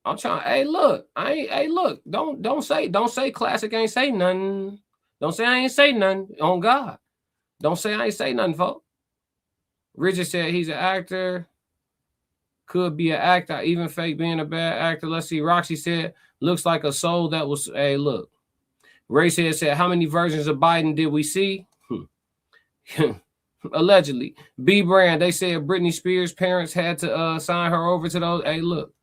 D: I'm trying. Hey, look. Look. Don't say classic ain't say nothing. Don't say I ain't say nothing on God. Don't say I ain't say nothing, folks. Richard said he's an actor. Could be an actor, even fake being a bad actor. Let's see. Roxy said, looks like a soul that was, hey, look. Ray said, how many versions of Biden did we see? Allegedly. B Brand, they said Britney Spears' parents had to sign her over to those. Hey, look.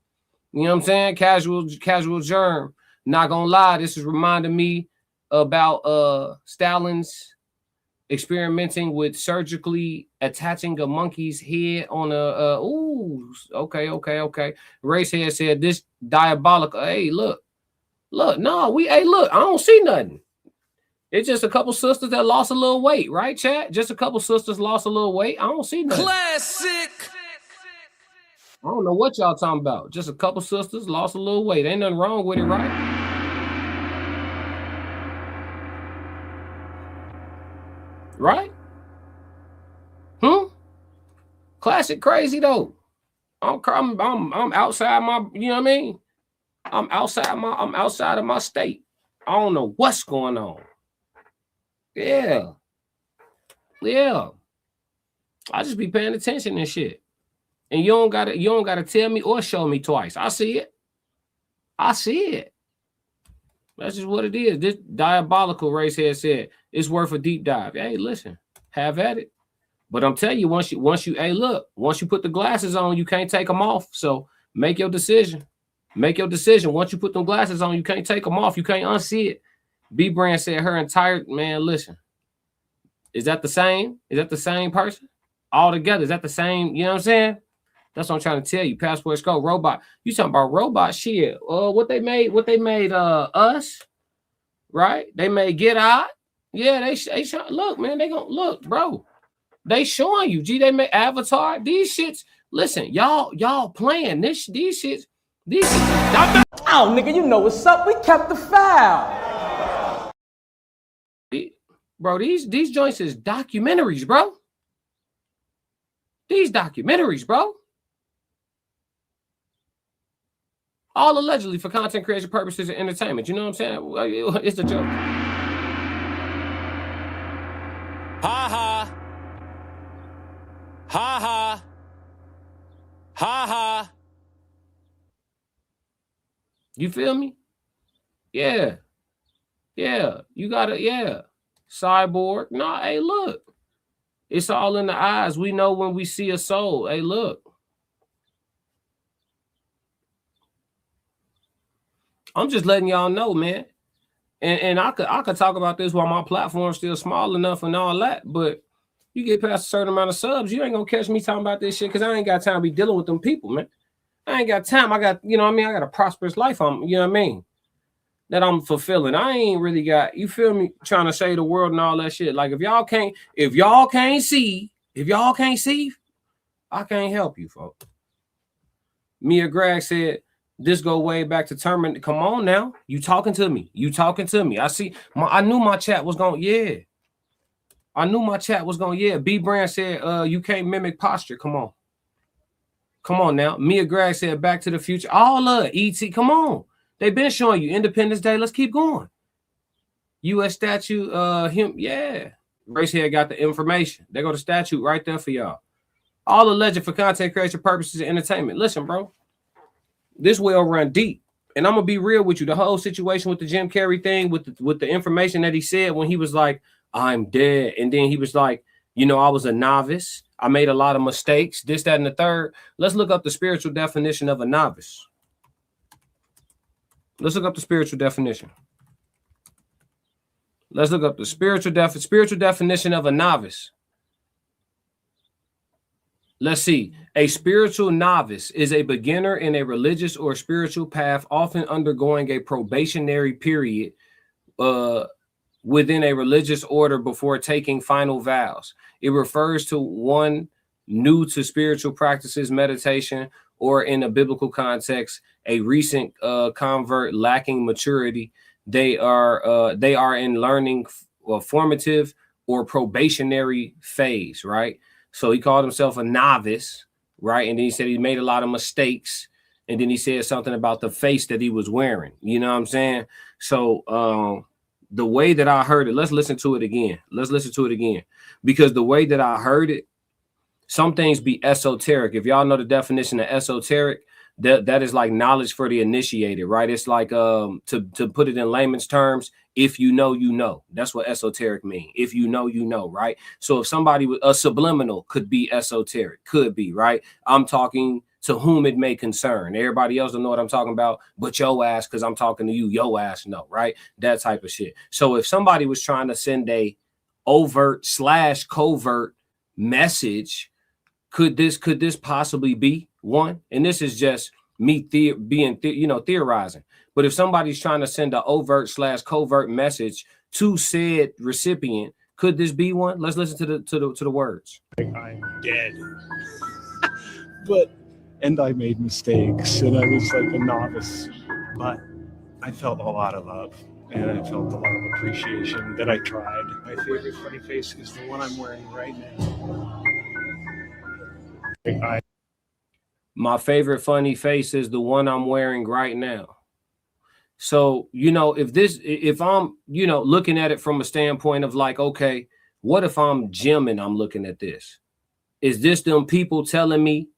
D: You know what I'm saying? Casual germ. Not gonna lie, this is reminding me about Stalin's experimenting with surgically attaching a monkey's head on a okay. Racehead said this diabolical. Hey, look, no, I don't see nothing. It's just a couple sisters that lost a little weight, right, chat? Just a couple sisters lost a little weight. I don't see nothing.
B: Classic.
D: I don't know what y'all talking about. Just a couple sisters lost a little weight. Ain't nothing wrong with it, right? Right? Classic crazy though. I'm outside my, you know what I mean? I'm outside of my state. I don't know what's going on. Yeah. I just be paying attention and shit. And you don't gotta tell me or show me twice. I see it. That's just what it is. This diabolical racehead said it's worth a deep dive. Hey, listen, have at it. But I'm telling you, once you put the glasses on, you can't take them off. So make your decision. Once you put them glasses on, you can't take them off. You can't unsee it. B Brand said her entire, man, listen. Is that the same? Is that the same person? All together? Is that the same? You know what I'm saying? That's what I'm trying to tell you. Passport Scope, robot. You talking about robot shit. What they made us, right? They made Get Out. Yeah, they look, man, they gonna look, bro. They showing you. They made Avatar. These shits, listen, y'all playing these shits.
F: Oh, nigga, you know what's up. We kept the foul.
D: Bro, these joints is documentaries, bro. These documentaries, bro. All allegedly for content creation purposes and entertainment. You know what I'm saying? It's a joke.
B: Ha ha.
D: You feel me? Yeah. Yeah. You gotta, yeah. Cyborg. No, hey, look. It's all in the eyes. We know when we see a soul. Hey, look. I'm just letting y'all know, man. And I could talk about this while my platform's still small enough and all that, but you get past a certain amount of subs, you ain't gonna catch me talking about this shit because I ain't got time to be dealing with them people, man. I ain't got time. I got, you know what I mean? I got a prosperous life. You know what I mean? That I'm fulfilling. I ain't really got, you feel me, trying to save the world and all that shit. Like if y'all can't see, I can't help you, folks. Mia Greg said, this go way back to Termin. Come on now. You talking to me. I see. I knew my chat was going, yeah. I knew my chat was going, yeah. B Brand said, you can't mimic posture. Come on. Come on now. Mia Greg said, Back to the Future. All of E.T. Come on. They've been showing you Independence Day. Let's keep going. U.S. statue, him, yeah. Racehead got the information. They go to statute right there for y'all. All alleged for content creation purposes and entertainment. Listen, bro. This will run deep. And I'm going to be real with you. The whole situation with the Jim Carrey thing, with the information that he said when he was like, I'm dead. And then he was like, you know, I was a novice. I made a lot of mistakes. This, that, and the third. Let's look up the spiritual definition of a novice. Let's look up the spiritual definition. Let's look up the spiritual definition of a novice. Let's see. A spiritual novice is a beginner in a religious or spiritual path, often undergoing a probationary period within a religious order before taking final vows. It refers to one new to spiritual practices, meditation, or in a biblical context, a recent convert lacking maturity. They are in learning formative or probationary phase, right? So he called himself a novice, right? And then he said he made a lot of mistakes. And then he said something about the face that he was wearing. You know what I'm saying? So the way that I heard it, let's listen to it again. Because the way that I heard it, some things be esoteric. If y'all know the definition of esoteric, that is like knowledge for the initiated, right? It's like to put it in layman's terms, if you know, you know. That's what esoteric mean. If you know, you know, right? So if somebody with a subliminal could be esoteric, could be, right? I'm talking to whom it may concern. Everybody else don't know what I'm talking about, but your ass, because I'm talking to you, your ass no, right? That type of shit. So if somebody was trying to send a overt/covert message, could this possibly be one? And this is just me theorizing. But if somebody's trying to send an overt/covert message to said recipient, could this be one? Let's listen to the words.
K: I'm dead. And I made mistakes, and I was like a novice, but I felt a lot of love, and I felt a lot of appreciation that I tried. My favorite funny face is the one I'm wearing right now.
D: My favorite funny face is the one I'm wearing right now. So, you know, if I'm, you know, looking at it from a standpoint of like, okay, what if I'm Jim and I'm looking at this? Is this them people telling me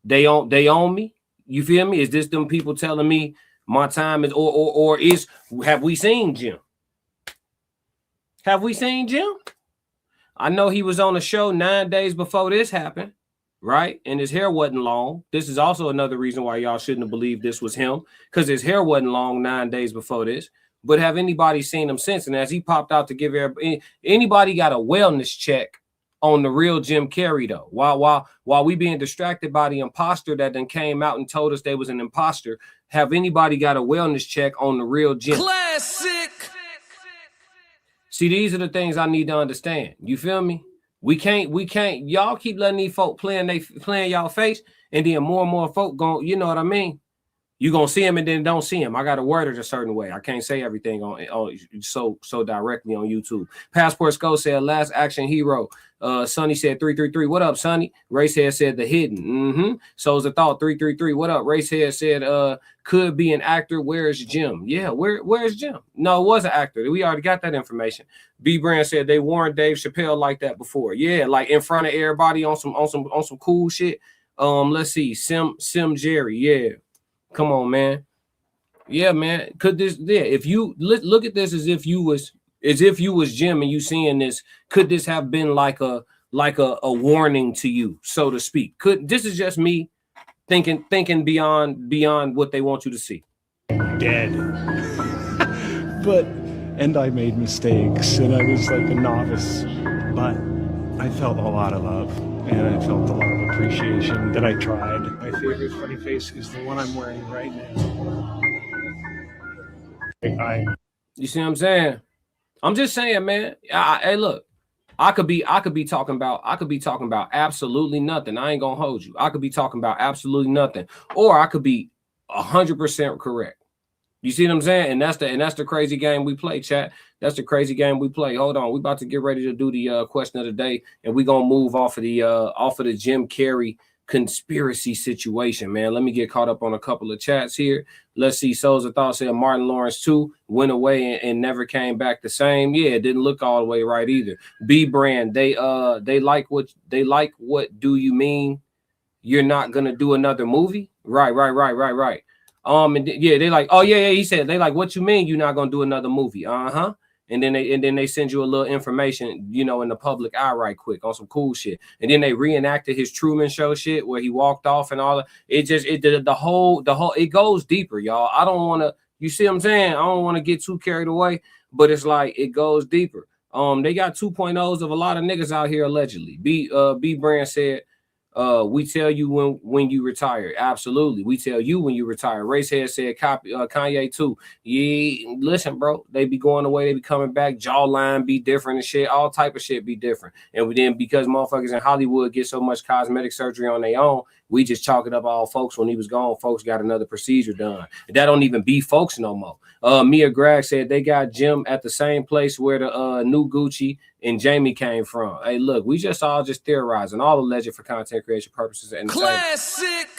D: they own me? You feel me? Is this them people telling me my time is, or have we seen Jim? Have we seen Jim? I know he was on a show 9 days before this happened, right? And his hair wasn't long. This is also another reason why y'all shouldn't have believed this was him, because his hair wasn't long 9 days before this. But have anybody seen him since? And as he popped out to give anybody got a wellness check on the real Jim Carrey though? While we being distracted by the imposter that then came out and told us they was an imposter, have anybody got a wellness check on the real Jim?
B: Classic.
D: See, these are the things I need to understand. You feel me? We can't, y'all keep letting these folk playing y'all face, and then more and more folk going, you know what I mean? You gonna see him and then don't see him. I gotta word it a certain way. I can't say everything on so directly on YouTube. Passport Skull said last action hero. Sonny said 333. What up, Sonny? Racehead said the hidden. So's a thought 333. What up? Racehead said could be an actor. Where's Jim? Yeah, where's Jim? No, it was an actor. We already got that information. B Brand said they warned Dave Chappelle like that before. Yeah, like in front of everybody on some cool shit. Let's see. Sim Jerry. Yeah. Come on, man. Yeah, man. Could this? Yeah, if you look at this as if you was Jim and you seeing this, could this have been like a warning to you, so to speak? Could this is just me thinking beyond what they want you to see?
K: Dead. And I made mistakes, and I was like a novice, but I felt a lot of love, and I felt a lot of appreciation that I tried. My favorite funny face is the one I'm wearing right now.
D: You see what I'm saying? I'm just saying, man. Hey, look, I could be talking about absolutely nothing. I ain't gonna hold you. I could be talking about absolutely nothing, or I could be 100% correct. You see what I'm saying? And that's the crazy game we play, chat. That's the crazy game we play. Hold on, we about to get ready to do the question of the day, and we're gonna move off of the Jim Carrey conspiracy situation, man. Let me get caught up on a couple of chats here. Let's see. Souls of Thought said Martin Lawrence too went away and never came back the same. Yeah, it didn't look all the way right either. B brand, they like what do you mean? You're not gonna do another movie? Right. And yeah, they like, oh yeah, he said they like, what you mean you're not gonna do another movie? And then they send you a little information, in the public eye right quick on some cool shit. And then they reenacted his Truman Show shit where he walked off and all that. The whole it goes deeper, y'all. I don't want to, you see what I'm saying? I don't want to get too carried away, but it's like it goes deeper. They got 2.0s of a lot of niggas out here allegedly. B Brand said, we tell you when you retire. Absolutely. We tell you when you retire. Racehead said Kanye too. Yeah, listen, bro. They be going away, they be coming back, jawline be different and shit. All type of shit be different. And then because motherfuckers in Hollywood get so much cosmetic surgery on their own, we just chalk it up all folks. When he was gone, folks got another procedure done. That don't even be folks no more. Mia Greg said they got Jim at the same place where the new Gucci and Jamie came from. Hey, look, we just all just theorizing, all alleged for content creation purposes. And classic.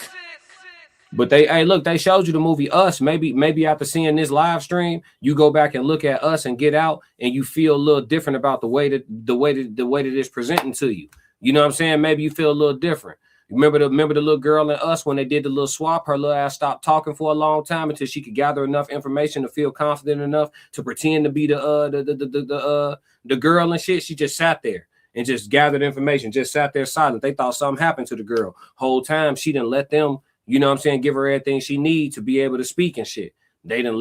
D: But they showed you the movie Us. Maybe after seeing this live stream, you go back and look at Us and Get Out, and you feel a little different about the way that it's presenting to you. You know what I'm saying? Maybe you feel a little different. Remember the little girl in Us when they did the little swap? Her little ass stopped talking for a long time until she could gather enough information to feel confident enough to pretend to be the girl and shit. She just sat there and just gathered information, just sat there silent. They thought something happened to the girl. Whole time she didn't let them, you know what I'm saying, give her everything she needs to be able to speak and shit. She didn't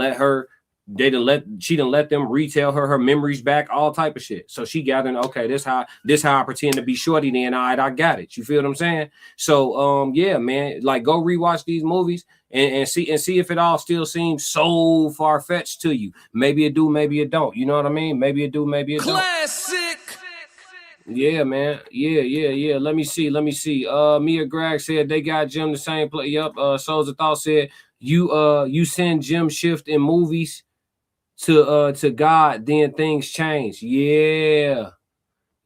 D: let them retell her memories back, all type of shit. So she gathered, okay, this how I pretend to be shorty then. All right, I got it. You feel what I'm saying? So yeah, man, like go rewatch these movies and see if it all still seems so far-fetched to you. Maybe it do, maybe it don't. You know what I mean? Maybe it do, maybe it don't. Classic. Yeah, man. Yeah. Let me see. Mia Greg said they got Jim the same place. Yup. Souls of Thought said you send Jim Shift in movies to God, then things change. Yeah,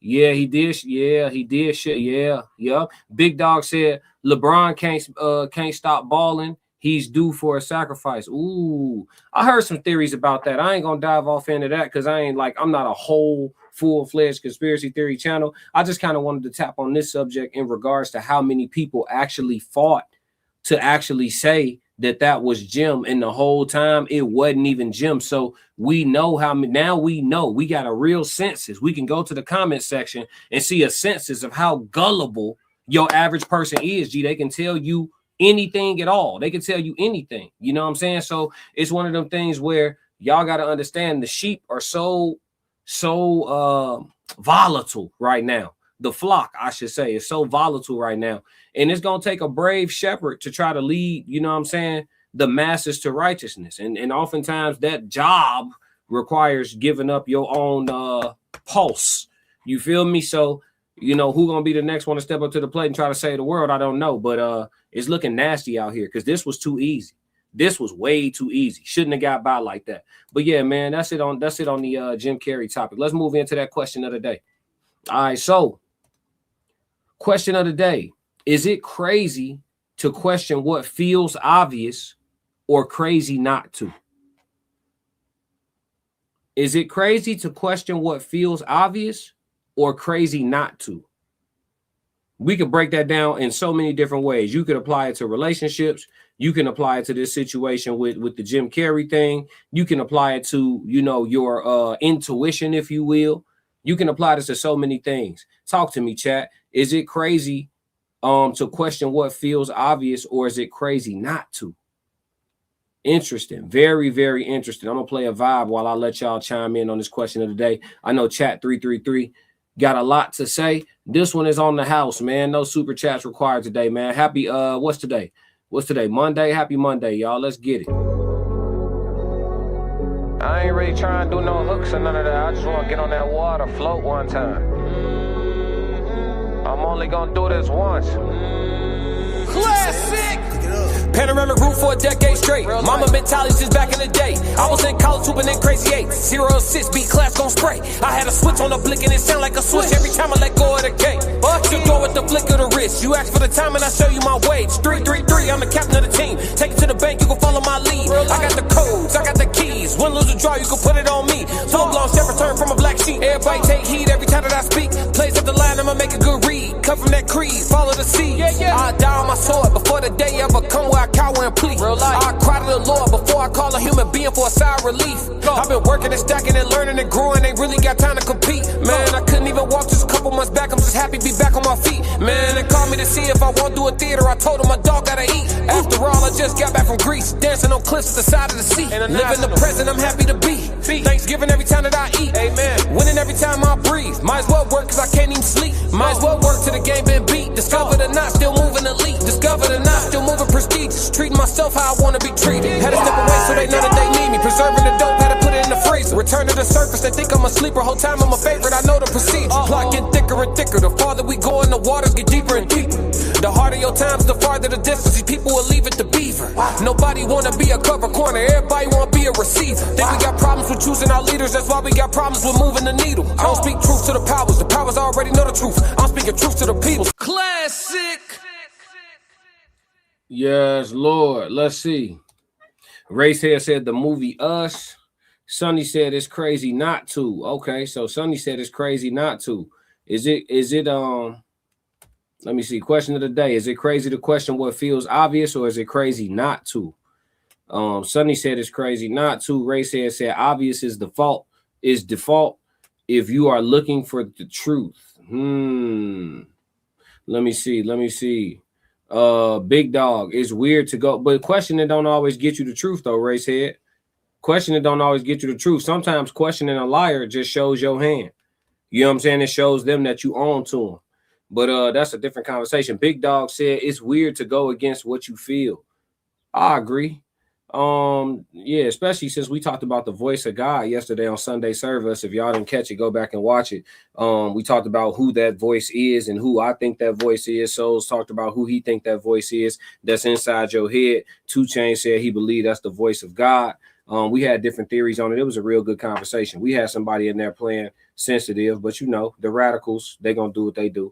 D: he did. Yeah, he did shit. Yeah. Big Dog said LeBron can't stop balling. He's due for a sacrifice. Ooh, I heard some theories about that. I ain't gonna dive off into that because I'm not a whole full-fledged conspiracy theory channel. I just kind of wanted to tap on this subject in regards to how many people actually fought to actually say that was Jim, and the whole time it wasn't even Jim. So we know now we know we got a real census. We can go to the comment section and see a census of how gullible your average person is. They can tell you anything at all. They can tell you anything. You know what I'm saying? So it's one of them things where y'all got to understand the sheep are so volatile right now. The flock, I should say, is so volatile right now. And it's going to take a brave shepherd to try to lead, you know what I'm saying, the masses to righteousness. And oftentimes that job requires giving up your own pulse. You feel me? So, who going to be the next one to step up to the plate and try to save the world? I don't know. But it's looking nasty out here because this was too easy. This was way too easy. Shouldn't have got by like that. But yeah, man, that's it on the Jim Carrey topic. Let's move into that question of the day. All right, so question of the day. Is it crazy to question what feels obvious or crazy not to? Is it crazy to question what feels obvious or crazy not to? We could break that down in so many different ways. You could apply it to relationships. You can apply it to this situation with the Jim Carrey thing. You can apply it to, you know, your intuition, if you will. You can apply this to so many things. Talk to me, chat. Is it crazy to question what feels obvious, or is it crazy not to? Interesting. Very, very interesting. I'm gonna play a vibe while I let y'all chime in on this question of the day. I know chat 333 got a lot to say. This one is on the house, man. No super chats required today, man. Happy what's today? What's today? Monday. Happy Monday, y'all. Let's get it.
C: I ain't really trying to do no hooks or none of that. I just want to get on that water, float one time. I'm only gonna do this once.
B: Classic! Panoramic roof for a decade straight. Mama mentality since back in the day. I was in college hooping in crazy 8. 06 beat class gon' spray. I had a switch on the blick and it sound like a switch every time I let go of the gate. You go with the flick of the wrist. You ask for the time and I show you my wage. 333, I'm the captain of the team. Take it to the bank, you can follow my lead. I got the codes, I got the keys. Win, lose, or draw, you can put it on me. Full blown shepherd turn from a black sheep. Everybody take heed every time that I speak. Plays up the line, I'ma make a good read. Come from that creed, follow the seeds. I die on my sword before the day ever come where I cower and plead. I cry to the Lord before I call a human being for a sigh of relief. I've been working and stacking and learning and growing, ain't really got time to compete. Man, I couldn't even walk just a couple months back. I'm just happy to be back on my feet. Man, they called me to see if I won't do a theater. I told them my dog gotta eat. After all, I just got back from Greece, dancing on cliffs at the side of the sea. Living the present, I'm happy to be. Thanksgiving every time that I eat. Amen. Winning every time I breathe. Might as well work cause I can't even sleep. Might as well work till the game been beat. Discovered or not, still moving elite. Discovered or not, still moving prestigious. Treating myself how I wanna be treated. Had to step away so they know that they need me. Preserving the dope, had to put it in the freezer. Return to the surface, they think I'm a sleeper. Whole time I'm a favorite, I know the procedure. Plot get thicker and thicker. The farther we go in, the waters get deeper and deeper. The harder your times, the farther the distance. These people will leave it to beaver. Nobody wanna be a cover corner, everybody wanna be a receiver. Think we got problems with choosing our leaders, that's why we got problems with moving the needle. I don't speak truth to the powers already know the truth. I'm speaking truth to the people. Classic!
D: Yes, Lord. Let's see. Racehead said the movie Us. Sonny said it's crazy not to. Okay, so Sonny said it's crazy not to. Is it let me see. Question of the day. Is it crazy to question what feels obvious, or is it crazy not to? Sonny said it's crazy not to. Racehead said obvious is default if you are looking for the truth. Let me see. Big Dog, it's weird to go, but questioning don't always get you the truth though, Racehead. Questioning don't always get you the truth. Sometimes questioning a liar just shows your hand. You know what I'm saying? It shows them that you own to them. But that's a different conversation. Big Dog said it's weird to go against what you feel. I agree. Yeah, especially since we talked about the voice of God yesterday on Sunday service. If y'all didn't catch it, go back and watch it. We talked about who that voice is and who I think that voice is. Souls talked about who he think that voice is that's inside your head. 2 Chainz said he believed that's the voice of God. We had different theories on it. It was a real good conversation. We had somebody in there playing sensitive, but you know, the radicals, they're gonna do what they do.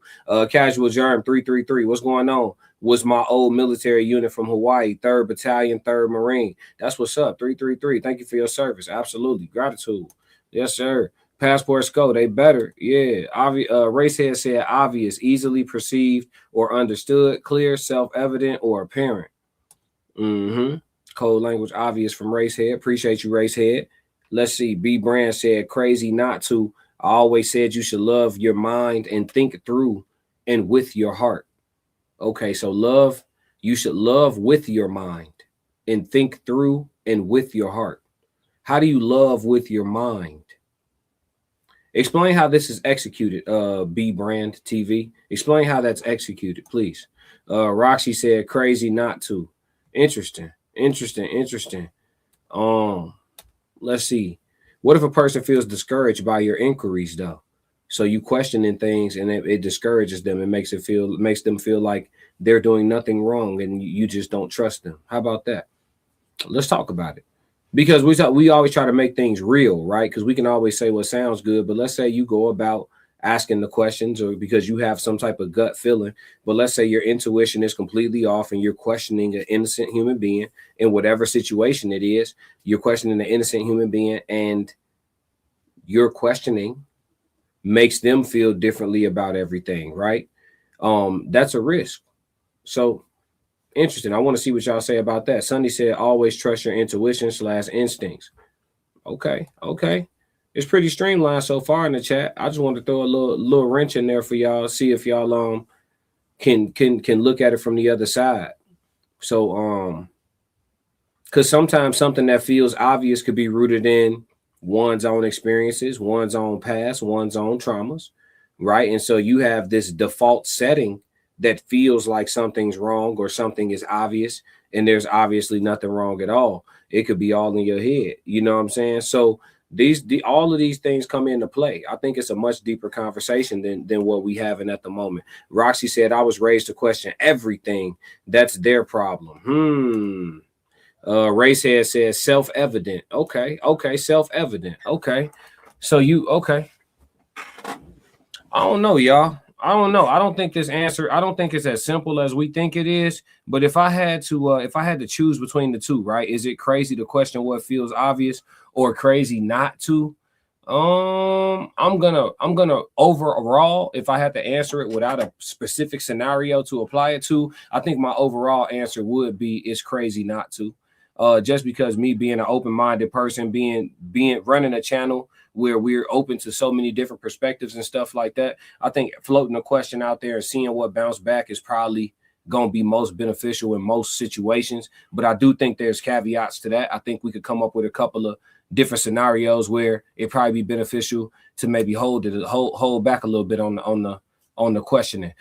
D: Casual Germ 333, what's going on? Was my old military unit from Hawaii, 3rd Battalion, 3rd Marine. That's what's up. 333. Thank you for your service. Absolutely. Gratitude. Yes, sir. Passport Sco, they better. Yeah. Racehead said obvious, easily perceived or understood, clear, self-evident, or apparent. Code language obvious from Racehead. Appreciate you, Racehead. Let's see. B Brand said crazy not to. I always said you should love your mind and think through and with your heart. Okay, so love, you should love with your mind and think through and with your heart. How do you love with your mind? Explain how this is executed, B Brand TV. Explain how that's executed, please. Roxy said crazy not to. Interesting. Let's see. What if a person feels discouraged by your inquiries, though? So you questioning things and it discourages them. It makes them feel like they're doing nothing wrong and you just don't trust them. How about that? Let's talk about it. Because we always try to make things real, right? Because we can always say what sounds good, but let's say you go about asking the questions or because you have some type of gut feeling, but let's say your intuition is completely off and you're questioning an innocent human being in whatever situation it is. You're questioning an innocent human being and your questioning makes them feel differently about everything, right? That's a risk. So Interesting. I want to see what y'all say about that. Sunny said, always trust your intuition / instincts. Okay. It's pretty streamlined so far in the chat. I just wanted to throw a little wrench in there for y'all, see if y'all can look at it from the other side. So because sometimes something that feels obvious could be rooted in one's own experiences, one's own past, one's own traumas, right? And so you have this default setting that feels like something's wrong or something is obvious, and there's obviously nothing wrong at all. It could be all in your head. You know what I'm saying? So all of these things come into play. I think it's a much deeper conversation than what we having at the moment. Roxy said, I was raised to question everything. That's their problem. Racehead says self-evident. Okay, self-evident. Okay. So okay. I don't know, y'all. I don't know. I don't think this answer, I don't think it's as simple as we think it is. But if I had to choose between the two, right? Is it crazy to question what feels obvious or crazy not to? I'm gonna overall, if I had to answer it without a specific scenario to apply it to, I think my overall answer would be it's crazy not to. Just because me being an open-minded person, being running a channel where we're open to so many different perspectives and stuff like that, I think floating a question out there and seeing what bounce back is probably going to be most beneficial in most situations. But I do think there's caveats to that. I think we could come up with a couple of different scenarios where it probably be beneficial to maybe hold back a little bit on the questioning.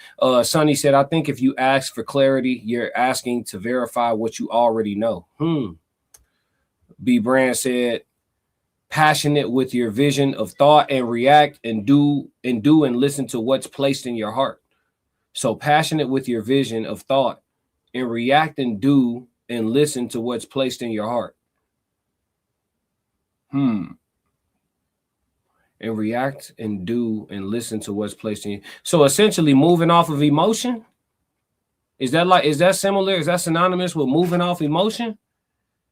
D: Sonny said, I think if you ask for clarity, you're asking to verify what you already know. B Brand said, passionate with your vision of thought and react and do and listen to what's placed in your heart. So passionate with your vision of thought and react and do and listen to what's placed in your heart. And react and do and listen to what's placed in you. So essentially moving off of emotion. Is that similar? Is that synonymous with moving off emotion?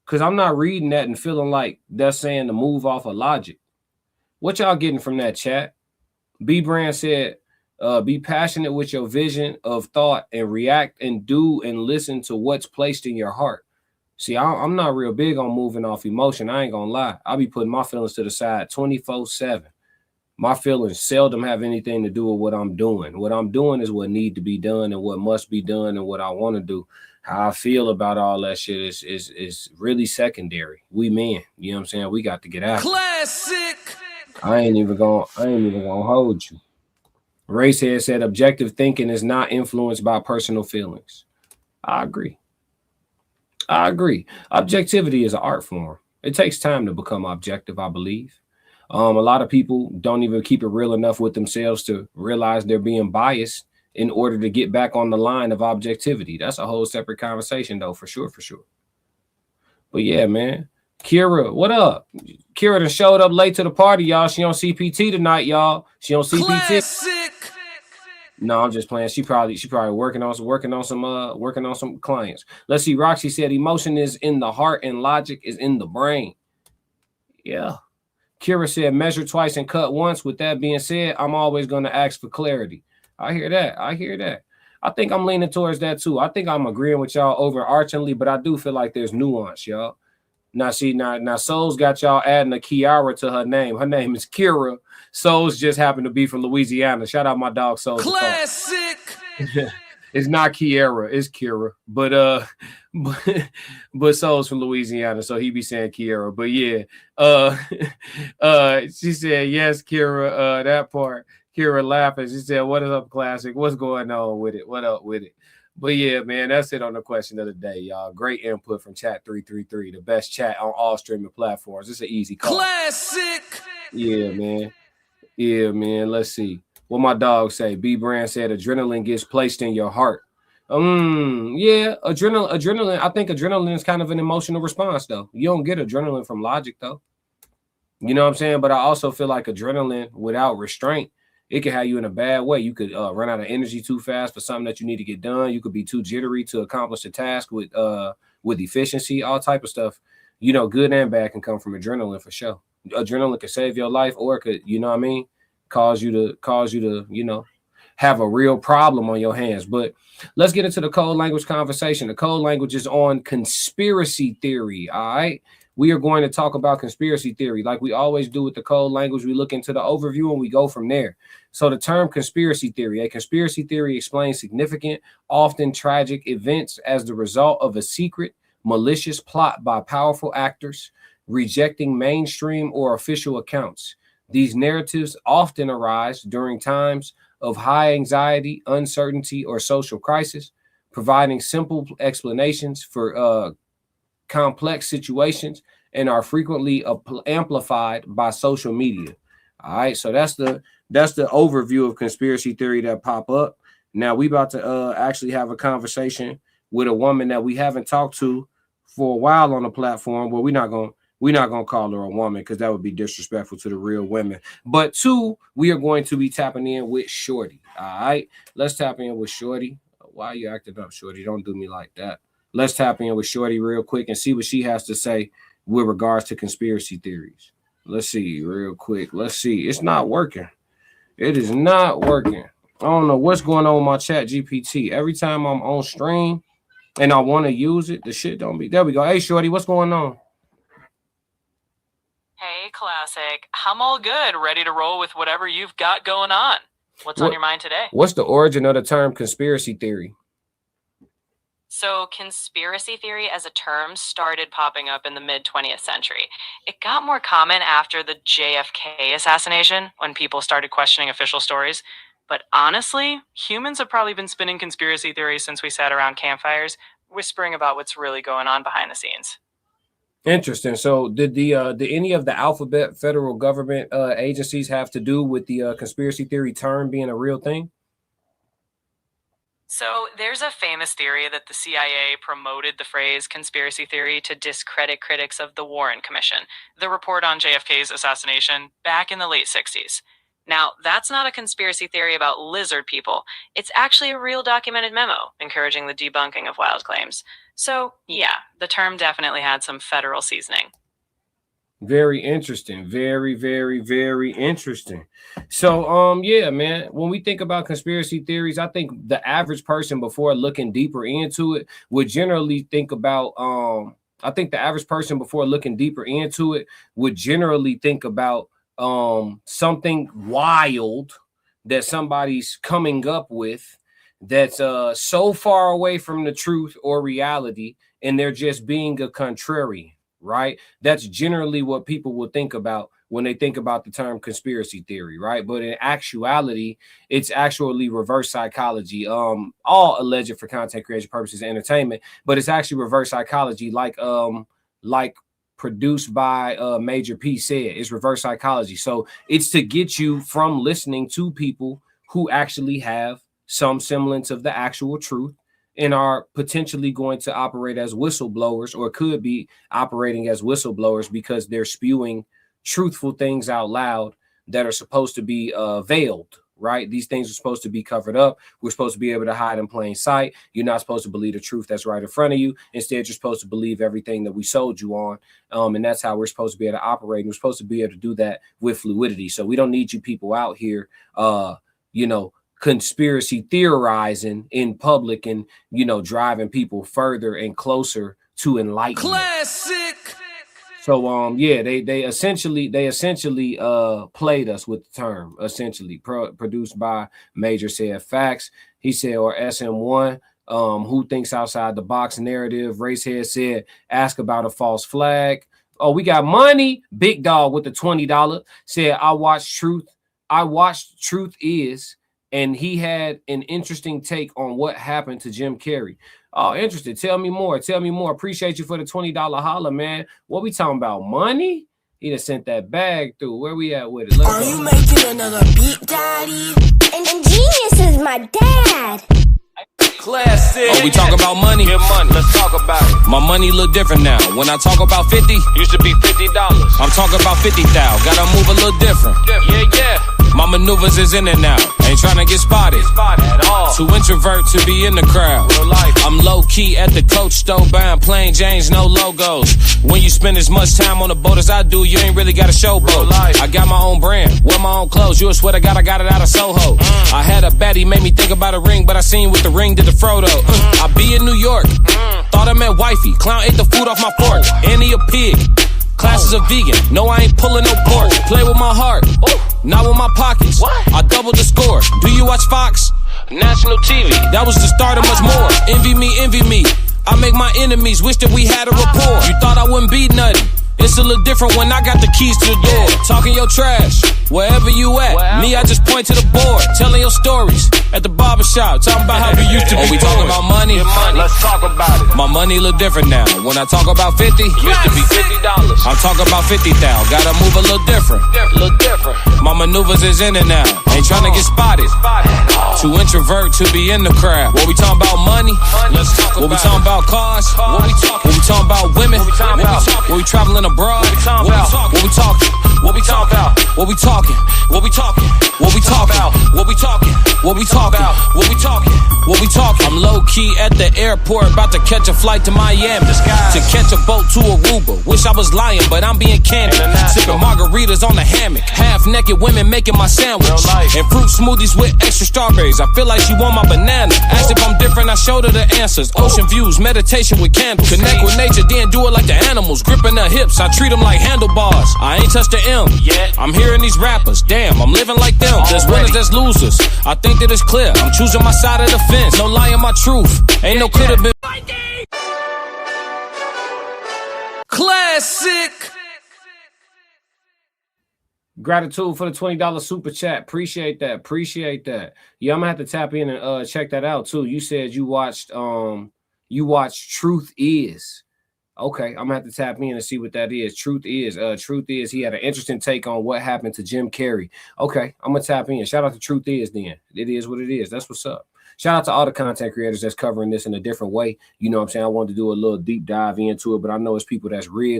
D: Because I'm not reading that and feeling like that's saying to move off of logic. What y'all getting from that chat? B Brand said, be passionate with your vision of thought and react and do and listen to what's placed in your heart. See, I'm not real big on moving off emotion. I ain't gonna lie. I'll be putting my feelings to the side 24/7. My feelings seldom have anything to do with what I'm doing. What I'm doing is what need to be done and what must be done and what I want to do. How I feel about all that shit is really secondary. We men, you know what I'm saying? We got to get out.
B: Classic.
D: I ain't even gonna hold you. Racehead said objective thinking is not influenced by personal feelings. I agree. Objectivity is an art form. It takes time to become objective, I believe. A lot of people don't even keep it real enough with themselves to realize they're being biased in order to get back on the line of objectivity. That's a whole separate conversation, though, for sure. But yeah, man. Kira, what up? Kira done showed up late to the party, y'all. She on CPT tonight, y'all. She on CPT.
B: Classic.
D: No, I'm just playing. She probably working on some clients. Let's see. Roxy said emotion is in the heart and logic is in the brain. Yeah. Kira said measure twice and cut once. With that being said, I'm always going to ask for clarity. I hear that. I think I'm leaning towards that too. I think I'm agreeing with y'all overarchingly, but I do feel like there's nuance, y'all. Now, see, now Souls got y'all adding a Kiara to her name. Her name is Kira. Souls just happened to be from Louisiana. Shout out my dog Souls.
B: Classic.
D: It's not Kiara, it's Kira. But Souls from Louisiana, so he be saying Kiara. But yeah, she said yes, Kira. That part. Kira laughing. She said, "What is up, Classic? What's going on with it? What up with it?" But yeah, man, that's it on the question of the day, y'all. Great input from Chat 333, the best chat on all streaming platforms. It's an easy call.
B: Classic.
D: Yeah, man. Let's see what my dog say. B Brand said adrenaline gets placed in your heart. Yeah, adrenaline. I think adrenaline is kind of an emotional response, though. You don't get adrenaline from logic, though. You know what I'm saying? But I also feel like adrenaline without restraint, it can have you in a bad way. You could run out of energy too fast for something that you need to get done. You could be too jittery to accomplish a task with efficiency, all type of stuff. You know, good and bad can come from adrenaline for sure. Adrenaline could save your life, or it could, you know what I mean, cause you to, you know, have a real problem on your hands. But let's get into the code language conversation. The code language is on conspiracy theory. All right. We are going to talk about conspiracy theory like we always do with the code language. We look into the overview and we go from there. So the term conspiracy theory, a conspiracy theory explains significant, often tragic events as the result of a secret, malicious plot by powerful actors, rejecting mainstream or official accounts. These narratives often arise during times of high anxiety, uncertainty, or social crisis, providing simple explanations for complex situations and are frequently amplified by social media. All right, so that's the overview of conspiracy theory that pop up. Now we about to actually have a conversation with a woman that we haven't talked to for a while on the platform. Well, we're not gonna call her a woman because that would be disrespectful to the real women. But two, we are going to be tapping in with Shorty. All right, let's tap in with Shorty. Why are you acting up, Shorty? Don't do me like that. Let's tap in with Shorty real quick and see what she has to say with regards to conspiracy theories. Let's see real quick. Let's see. It's not working. It is not working. I don't know what's going on with my chat GPT. Every time I'm on stream and I want to use it, the shit don't be. There we go. Hey, Shorty, what's going on?
M: Hey, Classic. I'm all good. Ready to roll with whatever you've got going on. What's on your mind today?
D: What's the origin of the term conspiracy theory?
M: So conspiracy theory as a term started popping up in the mid-20th century. It got more common after the JFK assassination when people started questioning official stories. But honestly, humans have probably been spinning conspiracy theories since we sat around campfires, whispering about what's really going on behind the scenes.
D: Interesting. So did any of the alphabet federal government agencies have to do with the conspiracy theory term being a real thing?
M: So there's a famous theory that the CIA promoted the phrase conspiracy theory to discredit critics of the Warren Commission, the report on JFK's assassination back in the late 60s. Now, that's not a conspiracy theory about lizard people. It's actually a real documented memo encouraging the debunking of wild claims. So, yeah, the term definitely had some federal seasoning.
D: Very interesting. Very, very, very interesting. So, yeah, man, when we think about conspiracy theories, I think the average person before looking deeper into it would generally think about, something wild that somebody's coming up with that's so far away from the truth or reality, and they're just being a contrarian. Right? That's generally what people will think about when they think about the term conspiracy theory, right? But in actuality, it's actually reverse psychology, all alleged for content creation purposes and entertainment, but it's actually reverse psychology, like produced by Major P said. It's reverse psychology. So it's to get you from listening to people who actually have some semblance of the actual truth and are potentially going to operate as whistleblowers, or could be operating as whistleblowers because they're spewing truthful things out loud that are supposed to be veiled, right? These things are supposed to be covered up. We're supposed to be able to hide in plain sight. You're not supposed to believe the truth that's right in front of you. Instead, you're supposed to believe everything that we sold you on. And that's how we're supposed to be able to operate. And we're supposed to be able to do that with fluidity. So we don't need you people out here, conspiracy theorizing in public and, driving people further and closer to enlightenment.
B: Classic.
D: So they essentially played us with the term, essentially produced by Major said facts. He said, or SM1, who thinks outside the box narrative. Racehead said, ask about a false flag. Oh, we got money. Big Dog with the $20 said, I watched Truth Is, and he had an interesting take on what happened to Jim Carrey. Oh, interested. Tell me more. Appreciate you for the $20 holler, man. What we talking about? Money? He done sent that bag through. Where we at with it?
N: Are you making another beat, Daddy? And Genius is my dad.
B: Classic.
C: Oh, we talk about money?
B: Get money. Let's talk about it.
C: My money look different now. When I talk about 50,
B: used to be $50.
C: I'm talking about 50,000. Gotta move a little different.
B: Yeah. My maneuvers is in and out. Ain't trying to get spotted at all. Too introvert to be in the crowd. I'm low key at the coach store buying plain Janes, no logos. When you spend as much time on the boat as I do, you ain't really got a showboat. I got my own brand, wear my own clothes. You would swear to God I got it out of Soho. I had a baddie, made me think about a ring, but I seen with the ring did the Frodo. I be in New York, thought I meant wifey. Clown ate the food off my fork, and he a pig. Classes a vegan, no I ain't pulling no pork. Play with my heart, not with my pockets. I doubled the score. Do you watch Fox? National TV, that was the start of much more. Envy me, envy me. I make my enemies wish that we had a rapport. You thought I wouldn't be nothing. It's a little different when I got the keys to the door. Talking your trash, wherever you at. Me, I just point to the board, telling your stories. At the barbershop, talking about how we used to be. Oh, we talking about money? Let's talk about it. My money look different now. When I talk about 50, used to be $50. I'm talking about 50,000. Gotta move a little different. My maneuvers is in and out. Ain't trying to get spotted. Too introvert to be in the crowd. What we talking about money? Let's talk about what we talking about cars? What we talking about women? What we traveling abroad? What we talking? What we talking about? What we talking? What we talking? What we talking about? What we talking? What we talking? What we talking? What we talking? I'm low key at the airport, about to catch a flight to Miami. To catch a boat to Aruba. Wish I was lying, but I'm being candid. Sipping margaritas on the hammock. Half naked women making my sandwich. And fruit smoothies with extra strawberries. I feel like she want my banana. Asked if I'm different, I showed her the answers. Ocean views, meditation with candles. Connect with nature, then do it like the animals. Gripping her hips, I treat them like handlebars. I ain't touched the M yet. I'm hearing these rappers, damn, I'm living like them. There's winners, there's losers. I think that it's clear. I'm choosing my side of the fence. No lying my truth. Ain't no could have been. Classic.
D: Gratitude for the $20 super chat. Appreciate that. Yeah, I'm gonna have to tap in and check that out too. You said you watched Truth Is. Okay, I'm gonna have to tap in and see what that is. Truth Is. He had an interesting take on what happened to Jim Carrey. Okay, I'm gonna tap in. Shout out to Truth Is then. It is what it is. That's what's up. Shout out to all the content creators that's covering this in a different way. You know what I'm saying? I wanted to do a little deep dive into it, but I know it's people that's really,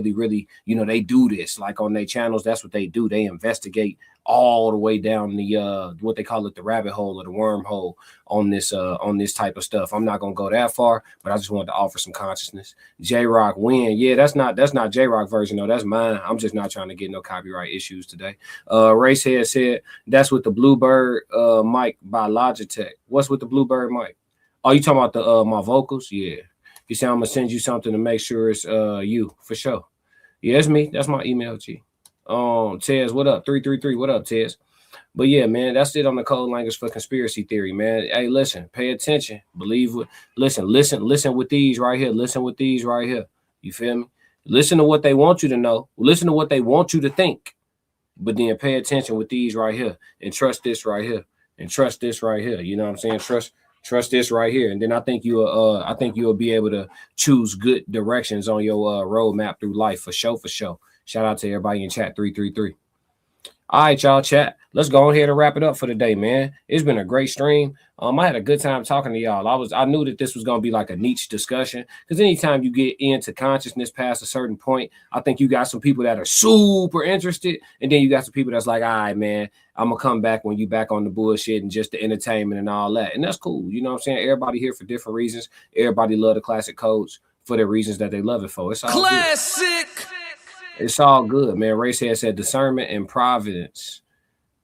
D: they do this. Like on their channels, that's what they do. They investigate all the way down the what they call it, the rabbit hole or the wormhole on this type of stuff. I'm not gonna go that far, but I just wanted to offer some consciousness. J-Rock win. Yeah, that's not J-Rock version, though. That's mine. I'm just not trying to get no copyright issues today. Racehead said that's with the Bluebird mic by Logitech. What's with the Bluebird mic? Oh, you talking about the my vocals? Yeah. You say I'm gonna send you something to make sure it's you for sure. Yeah, it's me. That's my email, G. Tez, what up? 333, what up, Tez? But yeah, man, that's it on the code language for conspiracy theory, man. Hey, listen, pay attention, believe what, listen with these right here. Listen with these right here. You feel me? Listen to what they want you to know. Listen to what they want you to think. But then pay attention with these right here and trust this right here and trust this right here. You know what I'm saying? Trust this right here, and then I think you'll be able to choose good directions on your roadmap through life for sure. Shout out to everybody in chat 333. All right, y'all, chat. Let's go ahead and wrap it up for today, man. It's been a great stream. I had a good time talking to y'all. I knew that this was going to be like a niche discussion, because anytime you get into consciousness past a certain point, I think you got some people that are super interested, and then you got some people that's like, all right, man, I'm going to come back when you back on the bullshit and just the entertainment and all that. And that's cool. You know what I'm saying? Everybody here for different reasons. Everybody love the classic codes for the reasons that they love it for. It's all
B: classic.
D: Good. It's all good, man. Racehead said discernment and providence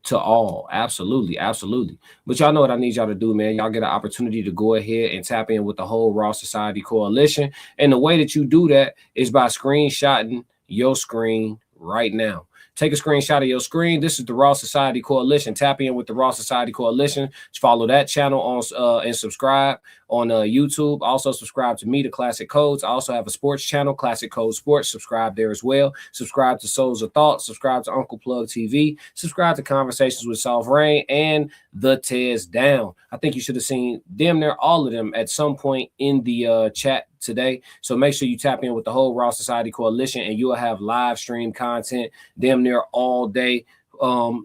D: to all. Absolutely. But y'all know what I need y'all to do, man. Y'all get an opportunity to go ahead and tap in with the whole Raw Society Coalition. And the way that you do that is by screenshotting your screen right now. Take a screenshot of your screen. This is the Raw Society Coalition. Tap in with the Raw Society Coalition. Follow that channel on and subscribe on YouTube. Also subscribe to me, the Classic Codes. I also have a sports channel, Classic Code Sports. Subscribe there as well. Subscribe to Souls of Thought. Subscribe to Uncle Plug TV. Subscribe to Conversations with Soft Rain and The Tez Down. I think you should have seen damn near all of them at some point in the chat today. So make sure you tap in with the whole Raw Society Coalition, and you'll have live stream content damn near all day,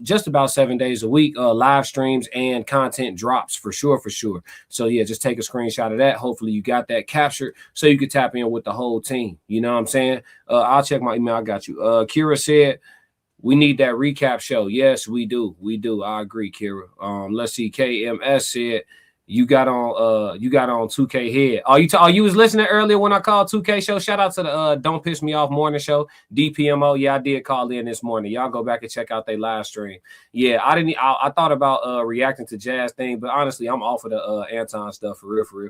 D: just about 7 days a week, live streams and content drops for sure. So yeah, just take a screenshot of that. Hopefully you got that captured so you can tap in with the whole team. You know what I'm saying? I'll check my email. I got you. Kira said We need that recap show. Yes, we do. We do. I agree, Kira. Let's see. KMS said you got on 2K head. You was listening earlier when I called 2K show. Shout out to the Don't Piss Me Off morning show. DPMO. Yeah, I did call in this morning. Y'all go back and check out their live stream. Yeah, I thought about reacting to Jazz thing, but honestly, I'm off of the Anton stuff for real.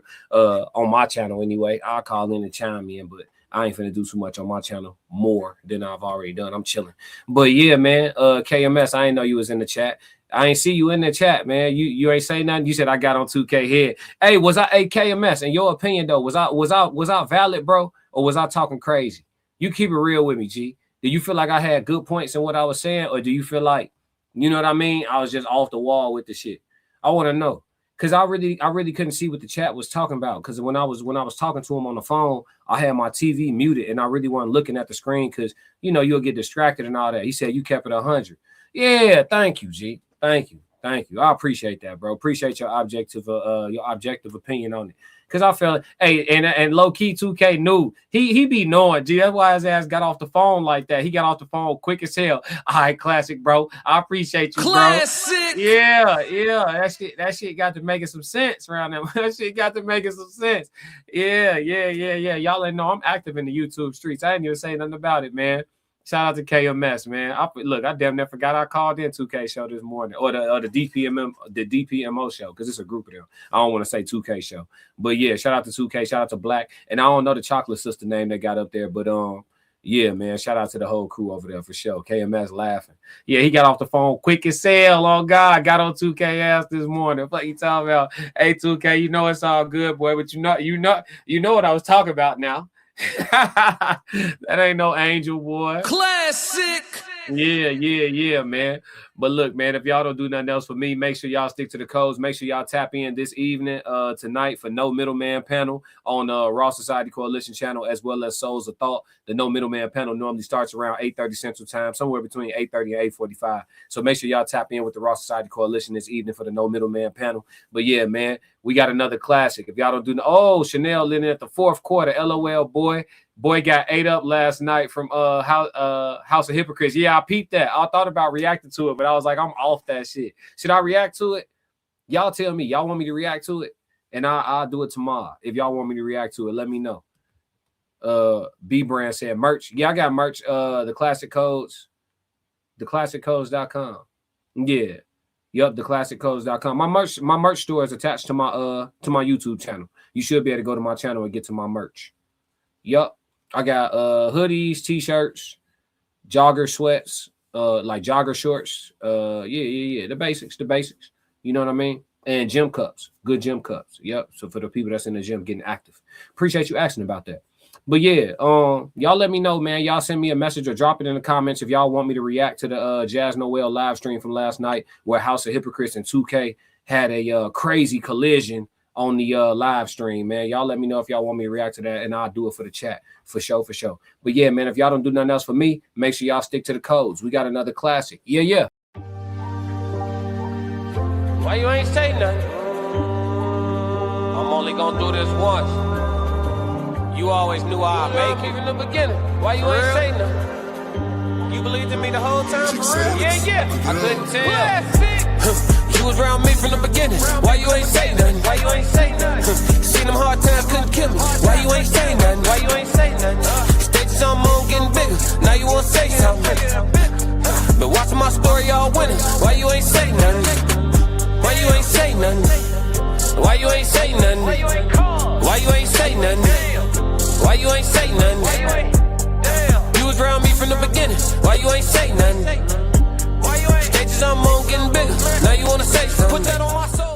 D: On my channel anyway. I'll call in and chime in, but I ain't finna do too much on my channel more than I've already done. I'm chilling. But yeah, man, KMS, I didn't know you was in the chat. I ain't see you in the chat, man. You ain't say nothing. You said I got on 2K head. Hey, was I KMS? In your opinion, though, was I valid, bro, or was I talking crazy? You keep it real with me, G. Do you feel like I had good points in what I was saying, or do you feel like, you know what I mean, I was just off the wall with the shit? I want to know, because I really couldn't see what the chat was talking about. Because when I was talking to him on the phone, I had my TV muted, and I really wasn't looking at the screen because you'll get distracted and all that. He said you kept it 100. Yeah, thank you, G. Thank you. I appreciate that, bro. Appreciate your objective opinion on it. Cause I felt, hey, and low key 2K knew he be knowing. G, that's why his ass got off the phone like that. He got off the phone quick as hell. All right, classic, bro. I appreciate you,
B: classic.
D: Bro. Yeah. That shit got to making some sense around them. That shit got to making some sense. Yeah. Y'all ain't know I'm active in the YouTube streets. I ain't even say nothing about it, man. Shout out to KMS, man. I damn near forgot I called in 2K show this morning, or the DPMO show, because it's a group of them. I don't want to say 2K show, but yeah, shout out to 2K, shout out to Black, and I don't know the chocolate sister name that got up there, but yeah, man, shout out to the whole crew over there for sure. KMS laughing. Yeah, he got off the phone quick as hell. Oh God, got on 2K ass this morning. What you talking about? Hey 2K, you know it's all good, boy, but you know what I was talking about now. That ain't no angel, boy.
B: Classic.
D: Yeah, man. But look, man, if y'all don't do nothing else for me, make sure y'all stick to the codes. Make sure y'all tap in this evening, tonight, for No Middleman panel on Raw Society Coalition channel, as well as Souls of Thought. The No Middleman panel normally starts around 8:30 Central Time, somewhere between 8:30 and 8:45. So make sure y'all tap in with the Raw Society Coalition this evening for the No Middleman panel. But yeah, man, we got another classic. If y'all don't do Chanel living at the fourth quarter. LOL, boy. Boy got ate up last night from House of Hypocrites. Yeah, I peeped that. I thought about reacting to it, but I was like, I'm off that shit. Should I react to it? Y'all tell me. Y'all want me to react to it? And I'll do it tomorrow. If y'all want me to react to it, let me know. B Brand said merch. Yeah, I got merch. The classic codes. Theclassiccodes.com. Yeah. Yup, theclassiccodes.com. My merch store is attached to my YouTube channel. You should be able to go to my channel and get to my merch. Yup. I got hoodies, t-shirts, jogger sweats, like jogger shorts. Yeah. The basics. You know what I mean? And gym cups. Good gym cups. Yep. So for the people that's in the gym getting active. Appreciate you asking about that. But yeah, y'all let me know, man. Y'all send me a message or drop it in the comments if y'all want me to react to the Jazz Noel live stream from last night, where House of Hypocrites and 2K had a crazy collision on the live stream, man. Y'all let me know if y'all want me to react to that, and I'll do it for the chat, for sure. But yeah, man, if y'all don't do nothing else for me, make sure y'all stick to the codes. We got another classic. Yeah.
C: Why you ain't say nothing? I'm only gonna do this once. You always knew I'd make it in the beginning. Why you ain't say nothing? You believed in me the whole time, for real? Yeah. I couldn't tell. You was around me from the beginning. Why you ain't say nothing? Seen them hard times, couldn't kill me. Why you ain't say nothing? Stages I'm on getting bigger. Now you wanna say something. But watching my story, all winning. Why you ain't say nothing? Why you ain't say nothing? Why you ain't say nothing? Why you ain't call? Why you ain't say nothing? Why you ain't say nothing? You was around me from the beginning. Why you ain't say nothing? Stages I'm on getting bigger. Now you wanna say something. Put that on my soul.